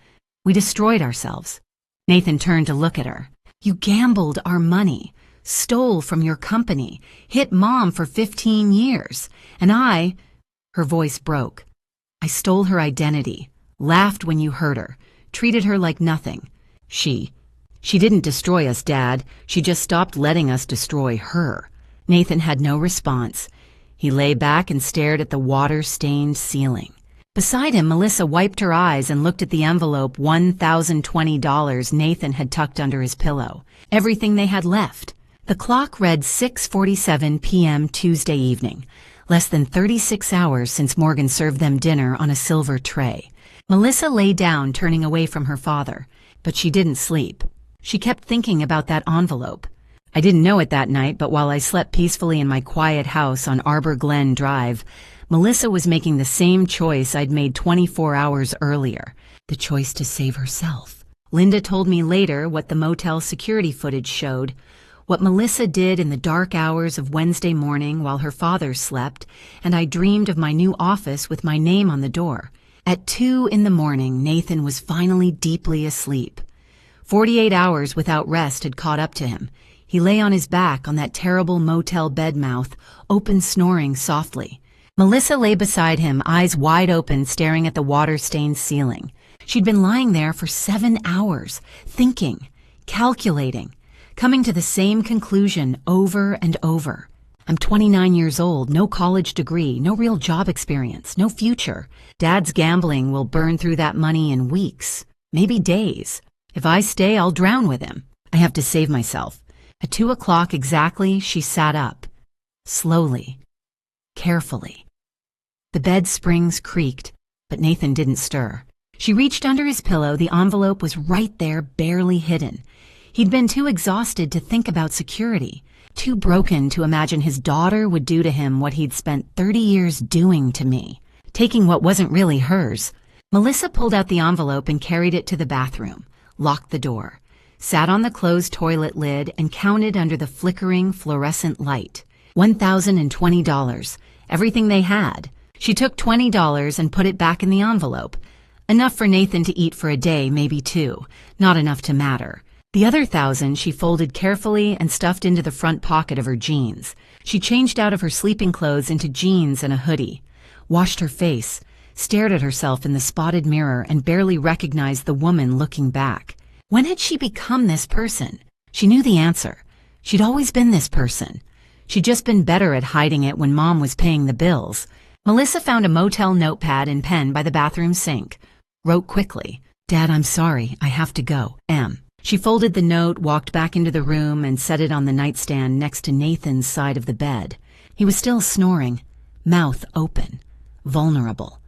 Speaker 1: "We destroyed ourselves." Nathan turned to look at her. "You gambled our money, stole from your company, hit Mom for 15 years, and I—" Her voice broke. "I stole her identity, laughed when you hurt her, treated her like nothing. She didn't destroy us, Dad. She just stopped letting us destroy her." Nathan had no response. He lay back and stared at the water-stained ceiling. Beside him, Melissa wiped her eyes and looked at the envelope, $1,020 Nathan had tucked under his pillow. Everything they had left. The clock read 6:47 p.m. Tuesday evening, less than 36 hours since Morgan served them dinner on a silver tray. Melissa lay down, turning away from her father, but she didn't sleep. She kept thinking about that envelope. "I didn't know it that night, but while I slept peacefully in my quiet house on Arbor Glen Drive, Melissa was making the same choice I'd made 24 hours earlier, the choice to save herself." Linda told me later what the motel security footage showed, what Melissa did in the dark hours of Wednesday morning while her father slept, and I dreamed of my new office with my name on the door. At 2 a.m, Nathan was finally deeply asleep. 48 hours without rest had caught up to him. He lay on his back on that terrible motel bed mouth, open, snoring softly. Melissa lay beside him, eyes wide open, staring at the water-stained ceiling. She'd been lying there for 7 hours, thinking, calculating, coming to the same conclusion over and over. "I'm 29 years old, no college degree, no real job experience, no future. Dad's gambling will burn through that money in weeks, maybe days. If I stay, I'll drown with him. I have to save myself." At 2 o'clock exactly, she sat up. Slowly, carefully. The bed springs creaked, but Nathan didn't stir. She reached under his pillow. The envelope was right there, barely hidden. He'd been too exhausted to think about security, too broken to imagine his daughter would do to him what he'd spent 30 years doing to me, taking what wasn't really hers. Melissa pulled out the envelope and carried it to the bathroom, locked the door, sat on the closed toilet lid and counted under the flickering fluorescent light. $1,020, everything they had. She took $20 and put it back in the envelope. Enough for Nathan to eat for a day, maybe 2. Not enough to matter. The other 1,000 she folded carefully and stuffed into the front pocket of her jeans. She changed out of her sleeping clothes into jeans and a hoodie, washed her face, stared at herself in the spotted mirror and barely recognized the woman looking back. When had she become this person? She knew the answer. She'd always been this person. She'd just been better at hiding it when Mom was paying the bills. Melissa found a motel notepad and pen by the bathroom sink. Wrote quickly, "Dad, I'm sorry. I have to go. M." She folded the note, walked back into the room, and set it on the nightstand next to Nathan's side of the bed. He was still snoring, mouth open, vulnerable.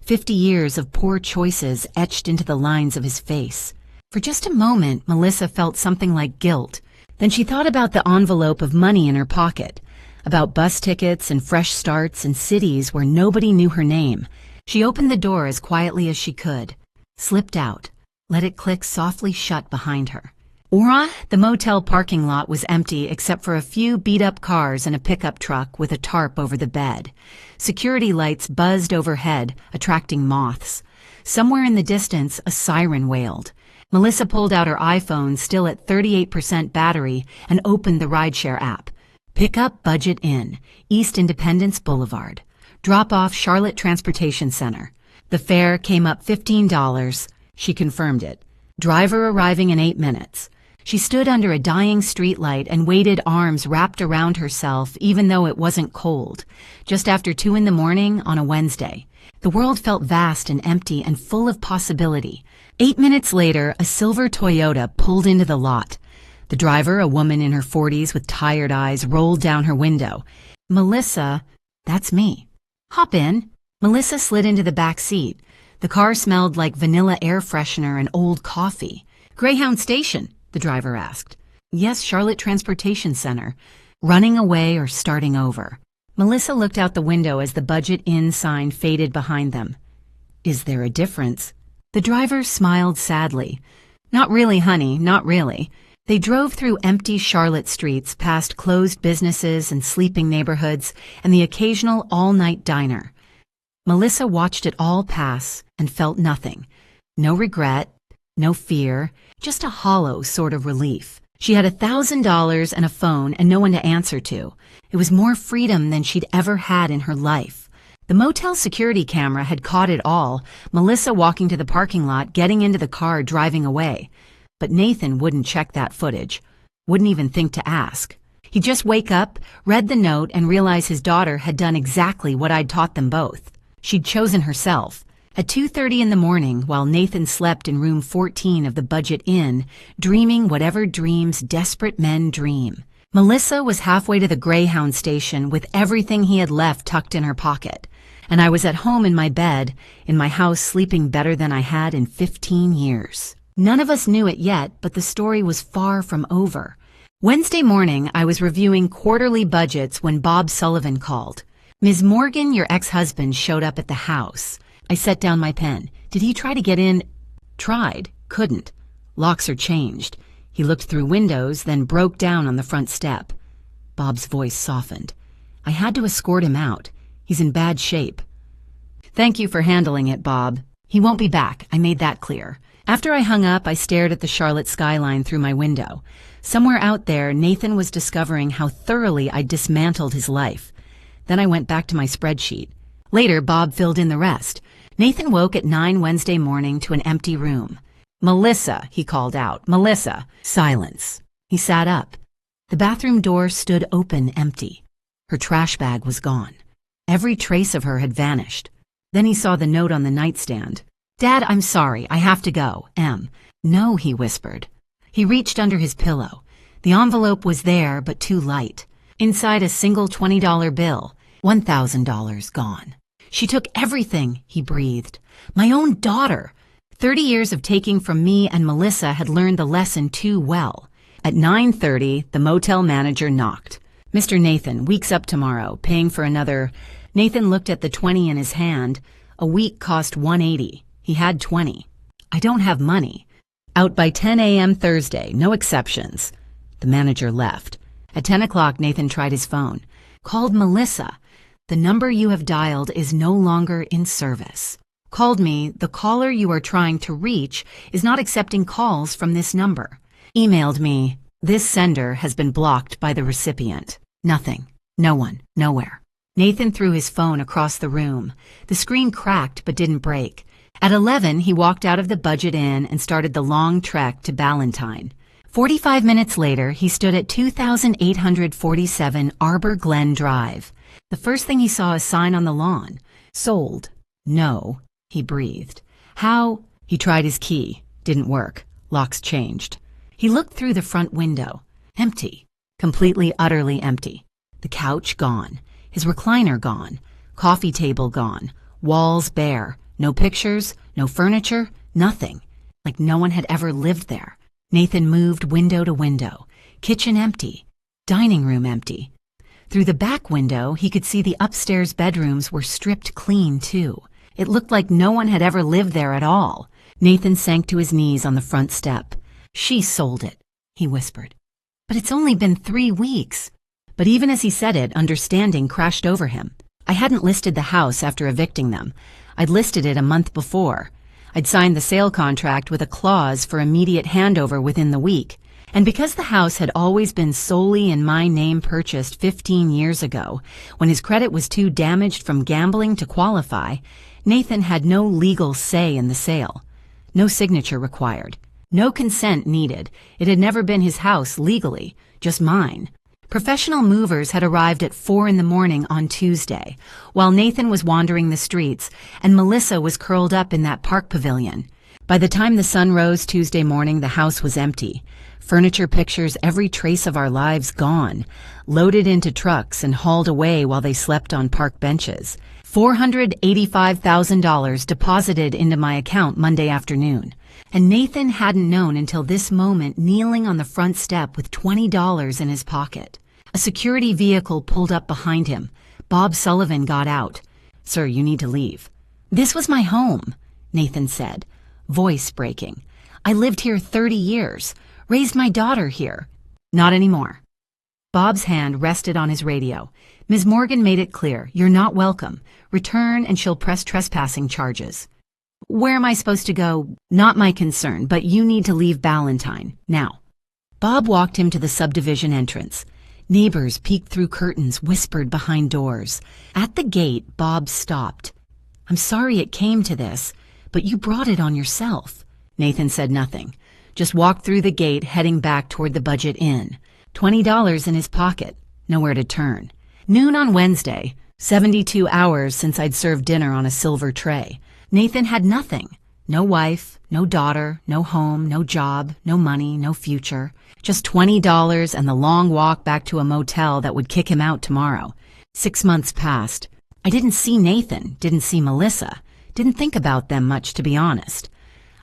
Speaker 1: 50 years of poor choices etched into the lines of his face. For just a moment, Melissa felt something like guilt. Then she thought about the envelope of money in her pocket, about bus tickets and fresh starts in cities where nobody knew her name. She opened the door as quietly as she could, slipped out, let it click softly shut behind her. The motel parking lot was empty except for a few beat-up cars and a pickup truck with a tarp over the bed. Security lights buzzed overhead, attracting moths. Somewhere in the distance, a siren wailed. Melissa pulled out her iPhone, still at 38% battery, and opened the rideshare app. Pick up Budget Inn, East Independence Boulevard. Drop off Charlotte Transportation Center. The fare came up $15. She confirmed it. Driver arriving in 8 minutes. She stood under a dying streetlight and waited, arms wrapped around herself, even though it wasn't cold. Just after 2 in the morning on a Wednesday. The world felt vast and empty and full of possibility. 8 minutes later, a silver Toyota pulled into the lot. The driver, a woman in her 40s with tired eyes, rolled down her window. "Melissa, that's me." "Hop in." Melissa slid into the back seat. The car smelled like vanilla air freshener and old coffee. "Greyhound Station?" the driver asked. "Yes, Charlotte Transportation Center." Running away or starting over? Melissa looked out the window as the Budget Inn sign faded behind them. "Is there a difference?" The driver smiled sadly. "Not really, honey, not really." They drove through empty Charlotte streets, past closed businesses and sleeping neighborhoods, and the occasional all-night diner. Melissa watched it all pass and felt nothing. No regret, no fear, just a hollow sort of relief. She had $1,000 and a phone and no one to answer to. It was more freedom than she'd ever had in her life. The motel security camera had caught it all, Melissa walking to the parking lot, getting into the car, driving away. But Nathan wouldn't check that footage, wouldn't even think to ask. He'd just wake up, read the note, and realize his daughter had done exactly what I'd taught them both. She'd chosen herself. At 2:30 in the morning, while Nathan slept in room 14 of the Budget Inn, dreaming whatever dreams desperate men dream, Melissa was halfway to the Greyhound Station with everything he had left tucked in her pocket. And I was at home in my bed, in my house, sleeping better than I had in 15 years. None of us knew it yet, but the story was far from over. Wednesday morning, I was reviewing quarterly budgets when Bob Sullivan called. "Ms. Morgan, your ex-husband showed up at the house." I set down my pen. "Did he try to get in?" "Tried. Couldn't. Locks are changed." He looked through windows, then broke down on the front step. Bob's voice softened. "I had to escort him out. He's in bad shape." "Thank you for handling it, Bob. He won't be back. I made that clear." After I hung up, I stared at the Charlotte skyline through my window. Somewhere out there, Nathan was discovering how thoroughly I dismantled his life. Then I went back to my spreadsheet. Later, Bob filled in the rest. Nathan woke at 9 Wednesday morning to an empty room. "Melissa," he called out. "Melissa." Silence. He sat up. The bathroom door stood open, empty. Her trash bag was gone. Every trace of her had vanished. Then he saw the note on the nightstand. "Dad, I'm sorry. I have to go. M." "No," he whispered. He reached under his pillow. The envelope was there, but too light. Inside, a single $20 bill. $1,000 gone. "She took everything," he breathed. "My own daughter." 30 years of taking from me and Melissa had learned the lesson too well. At 9:30, the motel manager knocked. "Mr. Nathan, week's up tomorrow, paying for another." Nathan looked at the 20 in his hand. A week cost $180. He had 20. "I don't have money." "Out by 10 a.m. Thursday, no exceptions." The manager left. At 10 o'clock, Nathan tried his phone. Called Melissa. "The number you have dialed is no longer in service." Called me. "The caller you are trying to reach is not accepting calls from this number." Emailed me. This sender has been blocked by the recipient. Nothing. No one. Nowhere. Nathan threw his phone across the room. The screen cracked but didn't break. At 11, he walked out of the Budget Inn and started the long trek to Ballantyne. 45 minutes later, he stood at 2847 Arbor Glen Drive. The first thing he saw a sign on the lawn. Sold. No, he breathed. How? He tried his key. Didn't work. Locks changed. He looked through the front window. Empty. Completely, utterly empty. The couch gone. His recliner gone. Coffee table gone. Walls bare. No pictures, no furniture, nothing. Like no one had ever lived there. Nathan moved window to window. Kitchen empty. Dining room empty. Through the back window, he could see the upstairs bedrooms were stripped clean, too. It looked like no one had ever lived there at all. Nathan sank to his knees on the front step. She sold it, he whispered. But it's only been 3 weeks. But even as he said it, understanding crashed over him. I hadn't listed the house after evicting them. I'd listed it a month before. I'd signed the sale contract with a clause for immediate handover within the week. And because the house had always been solely in my name, purchased 15 years ago, when his credit was too damaged from gambling to qualify, Nathan had no legal say in the sale. No signature required. No consent needed. It had never been his house legally, just mine. Professional movers had arrived at 4 in the morning on Tuesday, while Nathan was wandering the streets and Melissa was curled up in that park pavilion. By the time the sun rose Tuesday morning, the house was empty. Furniture, pictures, every trace of our lives gone, loaded into trucks and hauled away while they slept on park benches. $485,000 deposited into my account Monday afternoon. And Nathan hadn't known until this moment, kneeling on the front step with $20 in his pocket. A security vehicle pulled up behind him. Bob Sullivan got out. "Sir, you need to leave." "This was my home," Nathan said, voice breaking. "I lived here 30 years, raised my daughter here." "Not anymore." Bob's hand rested on his radio. "Ms. Morgan made it clear, you're not welcome. Return and she'll press trespassing charges." "Where am I supposed to go?" "Not my concern, but you need to leave Ballantyne, now." Bob walked him to the subdivision entrance. Neighbors peeked through curtains, whispered behind doors. At the gate, Bob stopped. "I'm sorry it came to this, but you brought it on yourself." Nathan said nothing, just walked through the gate, heading back toward the Budget Inn. $20 in his pocket, nowhere to turn. Noon on Wednesday, 72 hours since I'd served dinner on a silver tray. Nathan had nothing. No wife, no daughter, no home, no job, no money, no future. Just $20 and the long walk back to a motel that would kick him out tomorrow. 6 months passed. I didn't see Nathan, didn't see Melissa, didn't think about them much, to be honest.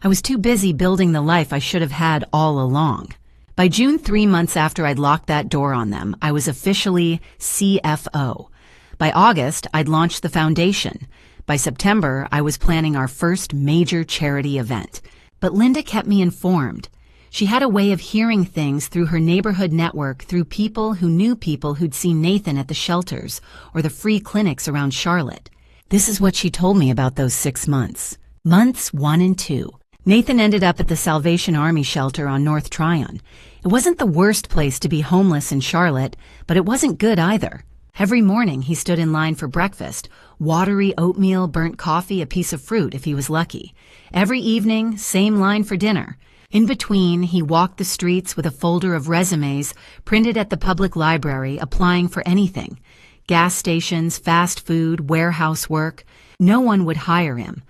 Speaker 1: I was too busy building the life I should have had all along. By June, 3 months after I'd locked that door on them, I was officially CFO. By August, I'd launched the foundation. By September, I was planning our first major charity event. But Linda kept me informed. She had a way of hearing things through her neighborhood network, through people who knew people who'd seen Nathan at the shelters or the free clinics around Charlotte. This is what she told me about those 6 months. Months 1 and 2. Nathan ended up at the Salvation Army shelter on North Tryon. It wasn't the worst place to be homeless in Charlotte, but it wasn't good either. Every morning he stood in line for breakfast, watery oatmeal, burnt coffee, a piece of fruit if he was lucky. Every evening, same line for dinner. In between, he walked the streets with a folder of resumes printed at the public library, applying for anything. Gas stations, fast food, warehouse work. No one would hire him.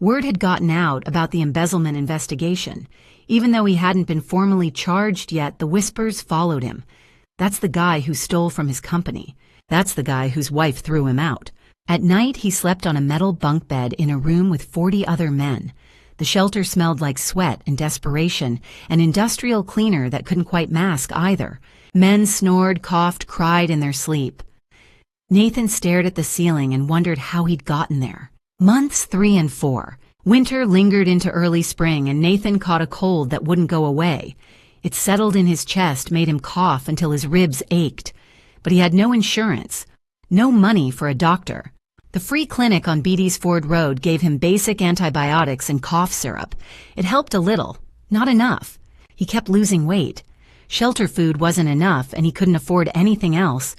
Speaker 1: Word had gotten out about the embezzlement investigation. Even though he hadn't been formally charged yet, the whispers followed him. That's the guy who stole from his company. That's the guy whose wife threw him out. At night, he slept on a metal bunk bed in a room with 40 other men. The shelter smelled like sweat and desperation, an industrial cleaner that couldn't quite mask either. Men snored, coughed, cried in their sleep. Nathan stared at the ceiling and wondered how he'd gotten there. Months 3 and 4. Winter lingered into early spring, and Nathan caught a cold that wouldn't go away. It settled in his chest, made him cough until his ribs ached. But he had no insurance, no money for a doctor. The free clinic on Beatty's Ford Road gave him basic antibiotics and cough syrup. It helped a little, not enough. He kept losing weight. Shelter food wasn't enough, and he couldn't afford anything else.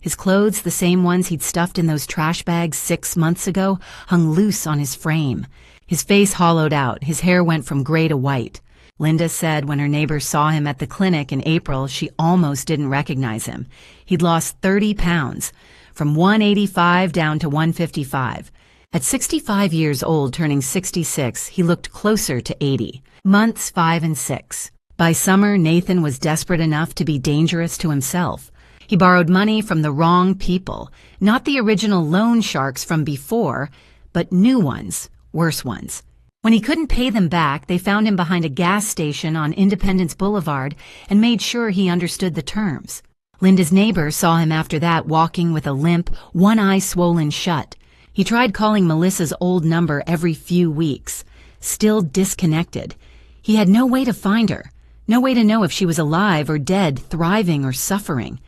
Speaker 1: His clothes, the same ones he'd stuffed in those trash bags 6 months ago, hung loose on his frame. His face hollowed out, his hair went from gray to white. Linda said when her neighbors saw him at the clinic in April, she almost didn't recognize him. He'd lost 30 pounds, from 185 down to 155. At 65 years old, turning 66, he looked closer to 80. Months 5 and 6. By summer, Nathan was desperate enough to be dangerous to himself. He borrowed money from the wrong people, not the original loan sharks from before, but new ones, worse ones. When he couldn't pay them back, they found him behind a gas station on Independence Boulevard and made sure he understood the terms. Linda's neighbor saw him after that walking with a limp, one eye swollen shut. He tried calling Melissa's old number every few weeks. Still disconnected. He had no way to find her, no way to know if she was alive or dead, thriving or suffering.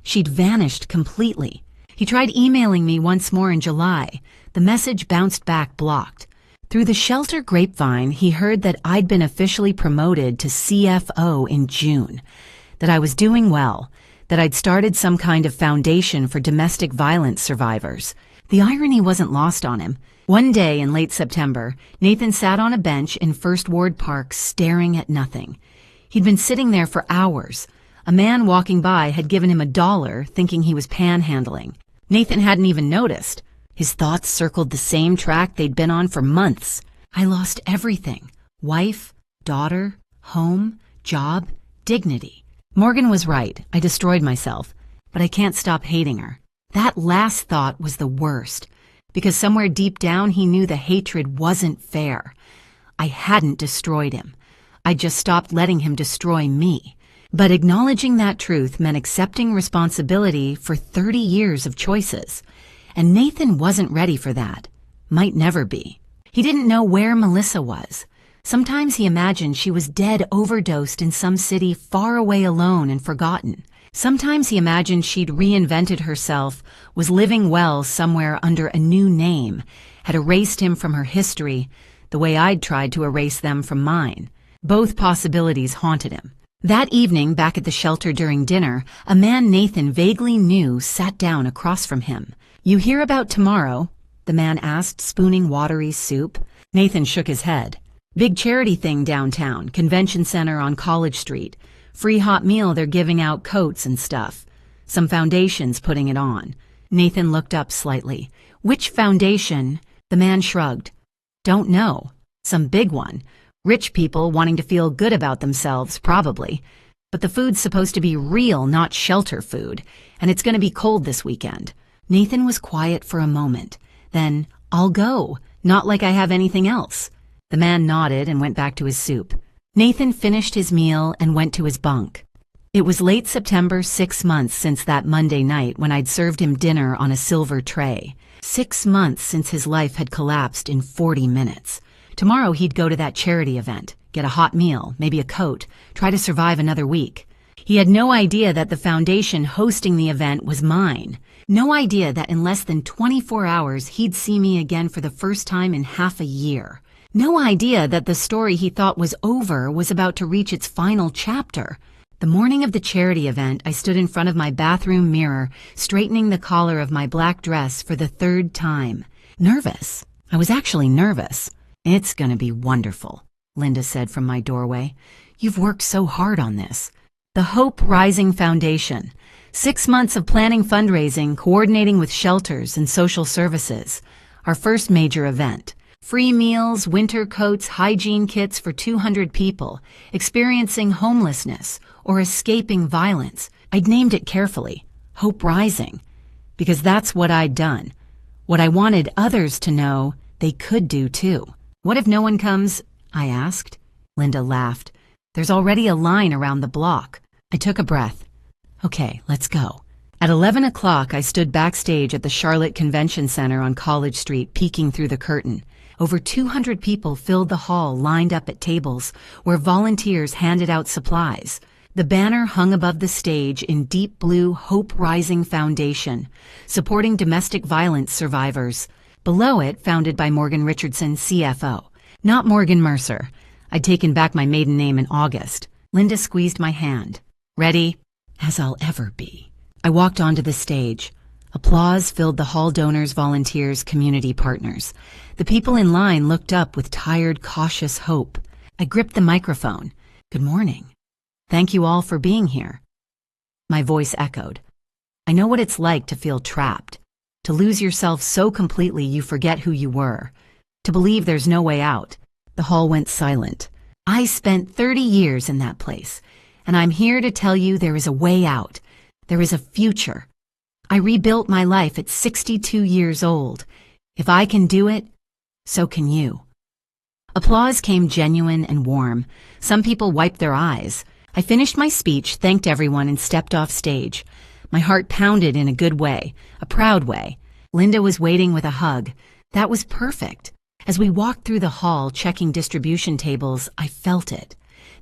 Speaker 1: She'd vanished completely. He tried emailing me once more in July. The message bounced back blocked. Through the shelter grapevine, he heard that I'd been officially promoted to CFO in June, that I was doing well, that I'd started some kind of foundation for domestic violence survivors. The irony wasn't lost on him. One day in late September, Nathan sat on a bench in First Ward Park staring at nothing. He'd been sitting there for hours. A man walking by had given him $1, thinking he was panhandling. Nathan hadn't even noticed. His thoughts circled the same track they'd been on for months. I lost everything. Wife, daughter, home, job, dignity. Morgan was right. I destroyed myself. But I can't stop hating her. That last thought was the worst, because somewhere deep down he knew the hatred wasn't fair. I hadn't destroyed him. I just stopped letting him destroy me. But acknowledging that truth meant accepting responsibility for 30 years of choices. And Nathan wasn't ready for that. Might never be. He didn't know where Melissa was. Sometimes he imagined she was dead, overdosed in some city far away, alone and forgotten. Sometimes he imagined she'd reinvented herself, was living well somewhere under a new name, had erased him from her history, the way I'd tried to erase them from mine. Both possibilities haunted him. That evening, back at the shelter during dinner, a man Nathan vaguely knew sat down across from him. "You hear about tomorrow?" the man asked, spooning watery soup. Nathan shook his head. "Big charity thing downtown, convention center on College Street. Free hot meal, they're giving out coats and stuff. Some foundation's putting it on." Nathan looked up slightly. "Which foundation?" The man shrugged. "Don't know. Some big one. Rich people wanting to feel good about themselves, probably. But the food's supposed to be real, not shelter food, and it's going to be cold this weekend." Nathan was quiet for a moment. Then, "I'll go, not like I have anything else." The man nodded and went back to his soup. Nathan finished his meal and went to his bunk. It was late September, 6 months since that Monday night when I'd served him dinner on a silver tray. 6 months since his life had collapsed in 40 minutes. Tomorrow he'd go to that charity event, get a hot meal, maybe a coat, try to survive another week. He had no idea that the foundation hosting the event was mine. No idea that in less than 24 hours he'd see me again for the first time in half a year. No idea that the story he thought was over was about to reach its final chapter. The morning of the charity event, I stood in front of my bathroom mirror, straightening the collar of my black dress for the 3rd time. Nervous. I was actually nervous. "It's gonna be wonderful," Linda said from my doorway. "You've worked so hard on this." The Hope Rising Foundation. 6 months of planning fundraising, coordinating with shelters and social services. Our first major event. Free meals, winter coats, hygiene kits for 200 people, experiencing homelessness or escaping violence. I'd named it carefully, Hope Rising, because that's what I'd done. What I wanted others to know they could do too. "What if no one comes?" I asked. Linda laughed. "There's already a line around the block." I took a breath. "Okay, let's go." At 11 o'clock, I stood backstage at the Charlotte Convention Center on College Street, peeking through the curtain. Over 200 people filled the hall, lined up at tables where volunteers handed out supplies. The banner hung above the stage in deep blue Hope Rising Foundation, supporting domestic violence survivors. Below it, founded by Morgan Richardson, CFO. Not Morgan Mercer. I'd taken back my maiden name in August. Linda squeezed my hand. Ready? As I'll ever be. I walked onto the stage. Applause filled the hall. Donors, volunteers, community partners. The people in line looked up with tired, cautious hope. I gripped the microphone. Good morning. Thank you all for being here. My voice echoed. I know what it's like to feel trapped, to lose yourself so completely you forget who you were, to believe there's no way out. The hall went silent. I spent 30 years in that place, and I'm here to tell you there is a way out. There is a future. I rebuilt my life at 62 years old. If I can do it, so can you. Applause came genuine and warm. Some people wiped their eyes. I finished my speech, thanked everyone, and stepped off stage. My heart pounded in a good way, a proud way. Linda was waiting with a hug. That was perfect. As we walked through the hall, checking distribution tables, I felt it.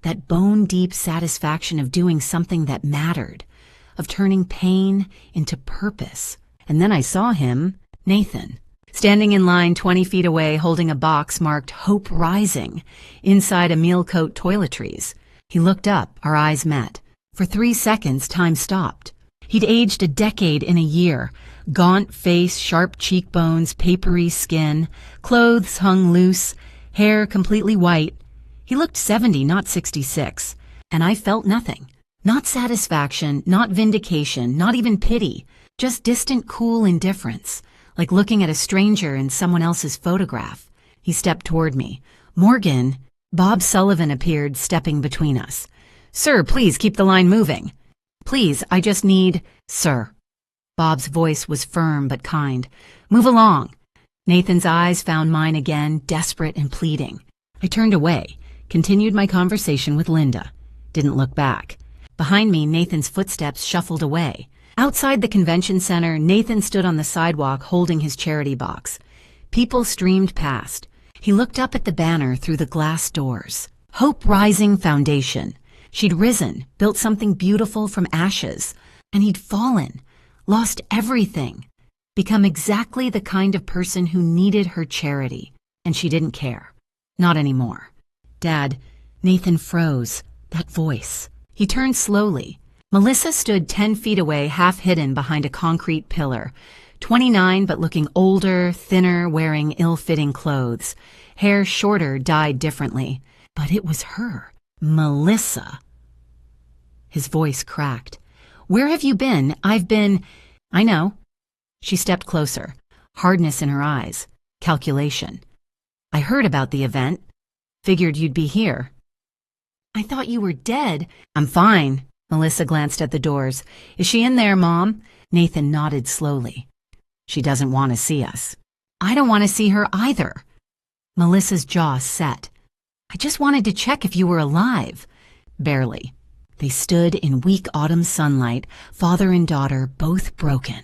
Speaker 1: That bone-deep satisfaction of doing something that mattered, of turning pain into purpose. And then I saw him, Nathan, standing in line 20 feet away, holding a box marked Hope Rising, inside a meal coat toiletries. He looked up, our eyes met. For 3 seconds, time stopped. He'd aged a decade in a year. Gaunt face, sharp cheekbones, papery skin, clothes hung loose, hair completely white. He looked 70, not 66, and I felt nothing. Not satisfaction, not vindication, not even pity, just distant, cool indifference, like looking at a stranger in someone else's photograph. He stepped toward me. Morgan, Bob Sullivan appeared, stepping between us. Sir, please keep the line moving. Please, I just need... Sir. Bob's voice was firm but kind. Move along. Nathan's eyes found mine again, desperate and pleading. I turned away, continued my conversation with Linda. Didn't look back. Behind me, Nathan's footsteps shuffled away. Outside the convention center, Nathan stood on the sidewalk holding his charity box. People streamed past. He looked up at the banner through the glass doors. Hope Rising Foundation. She'd risen, built something beautiful from ashes, and he'd fallen, lost everything, become exactly the kind of person who needed her charity, and she didn't care. Not anymore. Dad, Nathan froze. That voice. He turned slowly. Melissa stood 10 feet away, half hidden behind a concrete pillar. 29, but looking older, thinner, wearing ill-fitting clothes. Hair shorter, dyed differently. But it was her. Melissa. His voice cracked. Where have you been? I've been... I know. She stepped closer. Hardness in her eyes. Calculation. I heard about the event. Figured you'd be here. I thought you were dead. I'm fine. Melissa glanced at the doors. Is she in there, Mom? Nathan nodded slowly. She doesn't want to see us. I don't want to see her either. Melissa's jaw set. I just wanted to check if you were alive. Barely. They stood in weak autumn sunlight, father and daughter, both broken.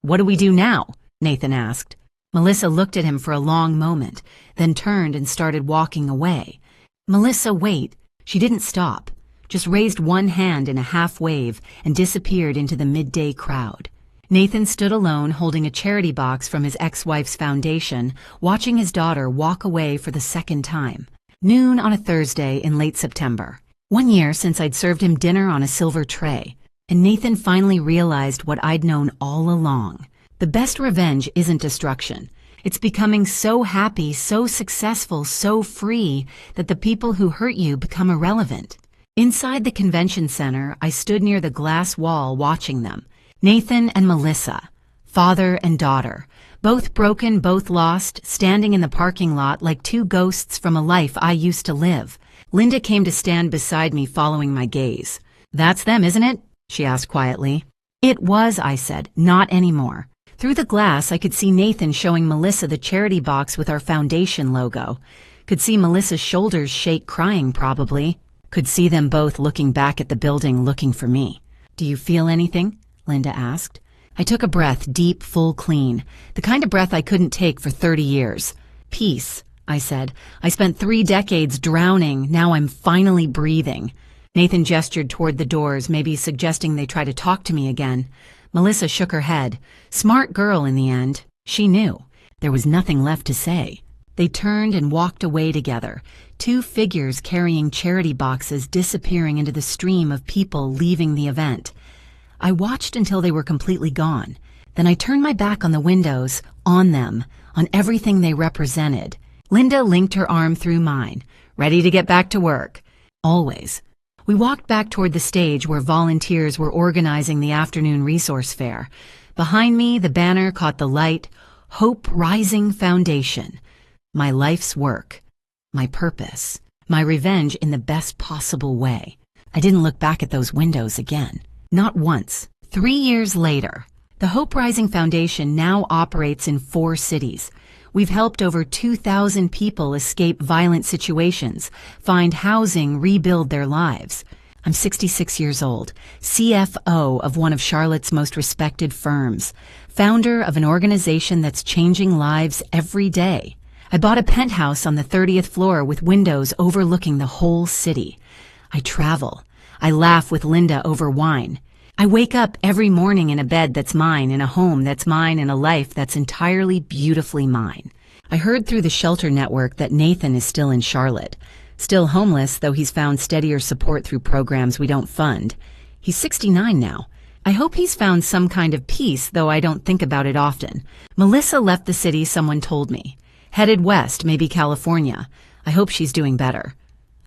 Speaker 1: What do we do now? Nathan asked. Melissa looked at him for a long moment, then turned and started walking away. Melissa, wait. She didn't stop, just raised one hand in a half wave and disappeared into the midday crowd. Nathan stood alone, holding a charity box from his ex-wife's foundation, watching his daughter walk away for the second time. Noon on a Thursday in late September. 1 year since I'd served him dinner on a silver tray, and Nathan finally realized what I'd known all along. The best revenge isn't destruction. It's becoming so happy, so successful, so free that the people who hurt you become irrelevant. Inside the convention center, I stood near the glass wall watching them. Nathan and Melissa, father and daughter, both broken, both lost, standing in the parking lot like two ghosts from a life I used to live. Linda came to stand beside me, following my gaze. That's them, isn't it? She asked quietly. It was, I said, not anymore. Through the glass, I could see Nathan showing Melissa the charity box with our foundation logo. Could see Melissa's shoulders shake, crying probably. Could see them both looking back at the building, looking for me. Do you feel anything? Linda asked. I took a breath, deep, full, clean. The kind of breath I couldn't take for 30 years. Peace, I said. I spent 3 decades drowning. Now I'm finally breathing. Nathan gestured toward the doors, maybe suggesting they try to talk to me again. Melissa shook her head. Smart girl in the end. She knew. There was nothing left to say. They They turned and walked away together, two figures carrying charity boxes disappearing into the stream of people leaving the event. I watched until they were completely gone. Then I turned my back on the windows, on them, on everything they represented. Linda linked her arm through mine, ready to get back to work. Always. We walked back toward the stage where volunteers were organizing the afternoon resource fair. Behind me, the banner caught the light, Hope Rising Foundation. My life's work. My purpose. My revenge in the best possible way. I didn't look back at those windows again. Not once. 3 years later, the Hope Rising Foundation now operates in 4 cities. We've helped over 2,000 people escape violent situations, find housing, rebuild their lives. I'm 66 years old, CFO of one of Charlotte's most respected firms, founder of an organization that's changing lives every day. I bought a penthouse on the 30th floor with windows overlooking the whole city. I travel. I laugh with Linda over wine. I wake up every morning in a bed that's mine, in a home that's mine, in a life that's entirely beautifully mine. I heard through the shelter network that Nathan is still in Charlotte. Still homeless, though he's found steadier support through programs we don't fund. He's 69 now. I hope he's found some kind of peace, though I don't think about it often. Melissa left the city, someone told me. Headed west, maybe California. I hope she's doing better.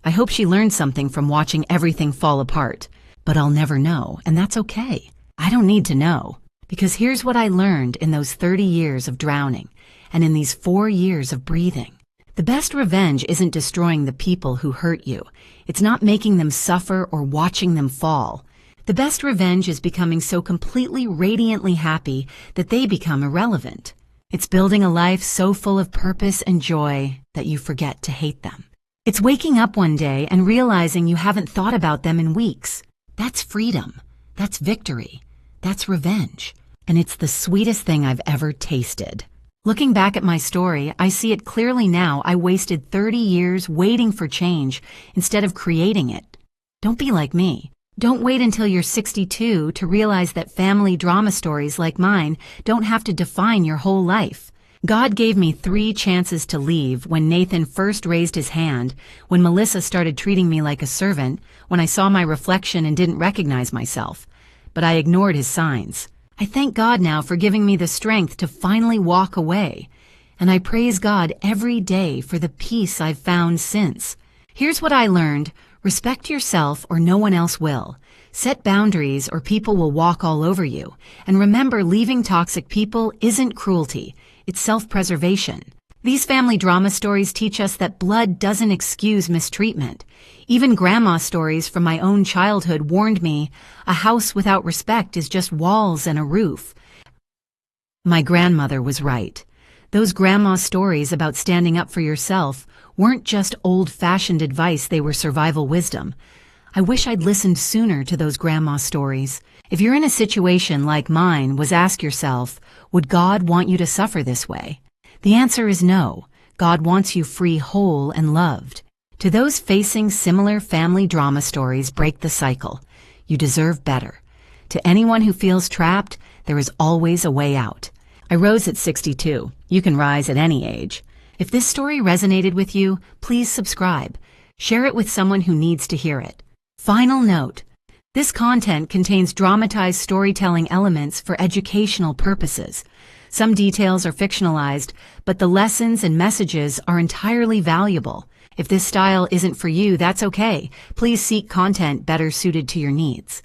Speaker 1: I hope she learned something from watching everything fall apart. But I'll never know, and that's okay. I don't need to know, because here's what I learned in those 30 years of drowning, and in these 4 years of breathing. The best revenge isn't destroying the people who hurt you. It's not making them suffer or watching them fall. The best revenge is becoming so completely radiantly happy that they become irrelevant. It's building a life so full of purpose and joy that you forget to hate them. It's waking up one day and realizing you haven't thought about them in weeks. That's freedom. That's victory. That's revenge. And it's the sweetest thing I've ever tasted. Looking back at my story, I see it clearly now. I wasted 30 years waiting for change instead of creating it. Don't be like me. Don't wait until you're 62 to realize that family drama stories like mine don't have to define your whole life. God gave me 3 chances to leave: when Nathan first raised his hand, when Melissa started treating me like a servant, when I saw my reflection and didn't recognize myself. But I ignored his signs. I thank God now for giving me the strength to finally walk away. And I praise God every day for the peace I've found since. Here's what I learned. Respect yourself or no one else will. Set boundaries or people will walk all over you. And remember, leaving toxic people isn't cruelty. It's self-preservation. These family drama stories teach us that blood doesn't excuse mistreatment. Even grandma stories from my own childhood warned me a house without respect is just walls and a roof. My grandmother was right. Those grandma stories about standing up for yourself weren't just old-fashioned advice, they were survival wisdom. I wish I'd listened sooner to those grandma stories. If you're in a situation like mine, ask yourself, would God want you to suffer this way? The answer is no. God wants you free, whole, and loved. To those facing similar family drama stories, break the cycle. You deserve better. To anyone who feels trapped, there is always a way out. I rose at 62. You can rise at any age. If this story resonated with you, please subscribe. Share it with someone who needs to hear it. Final note. This content contains dramatized storytelling elements for educational purposes. Some details are fictionalized, but the lessons and messages are entirely valuable. If this style isn't for you, that's okay. Please seek content better suited to your needs.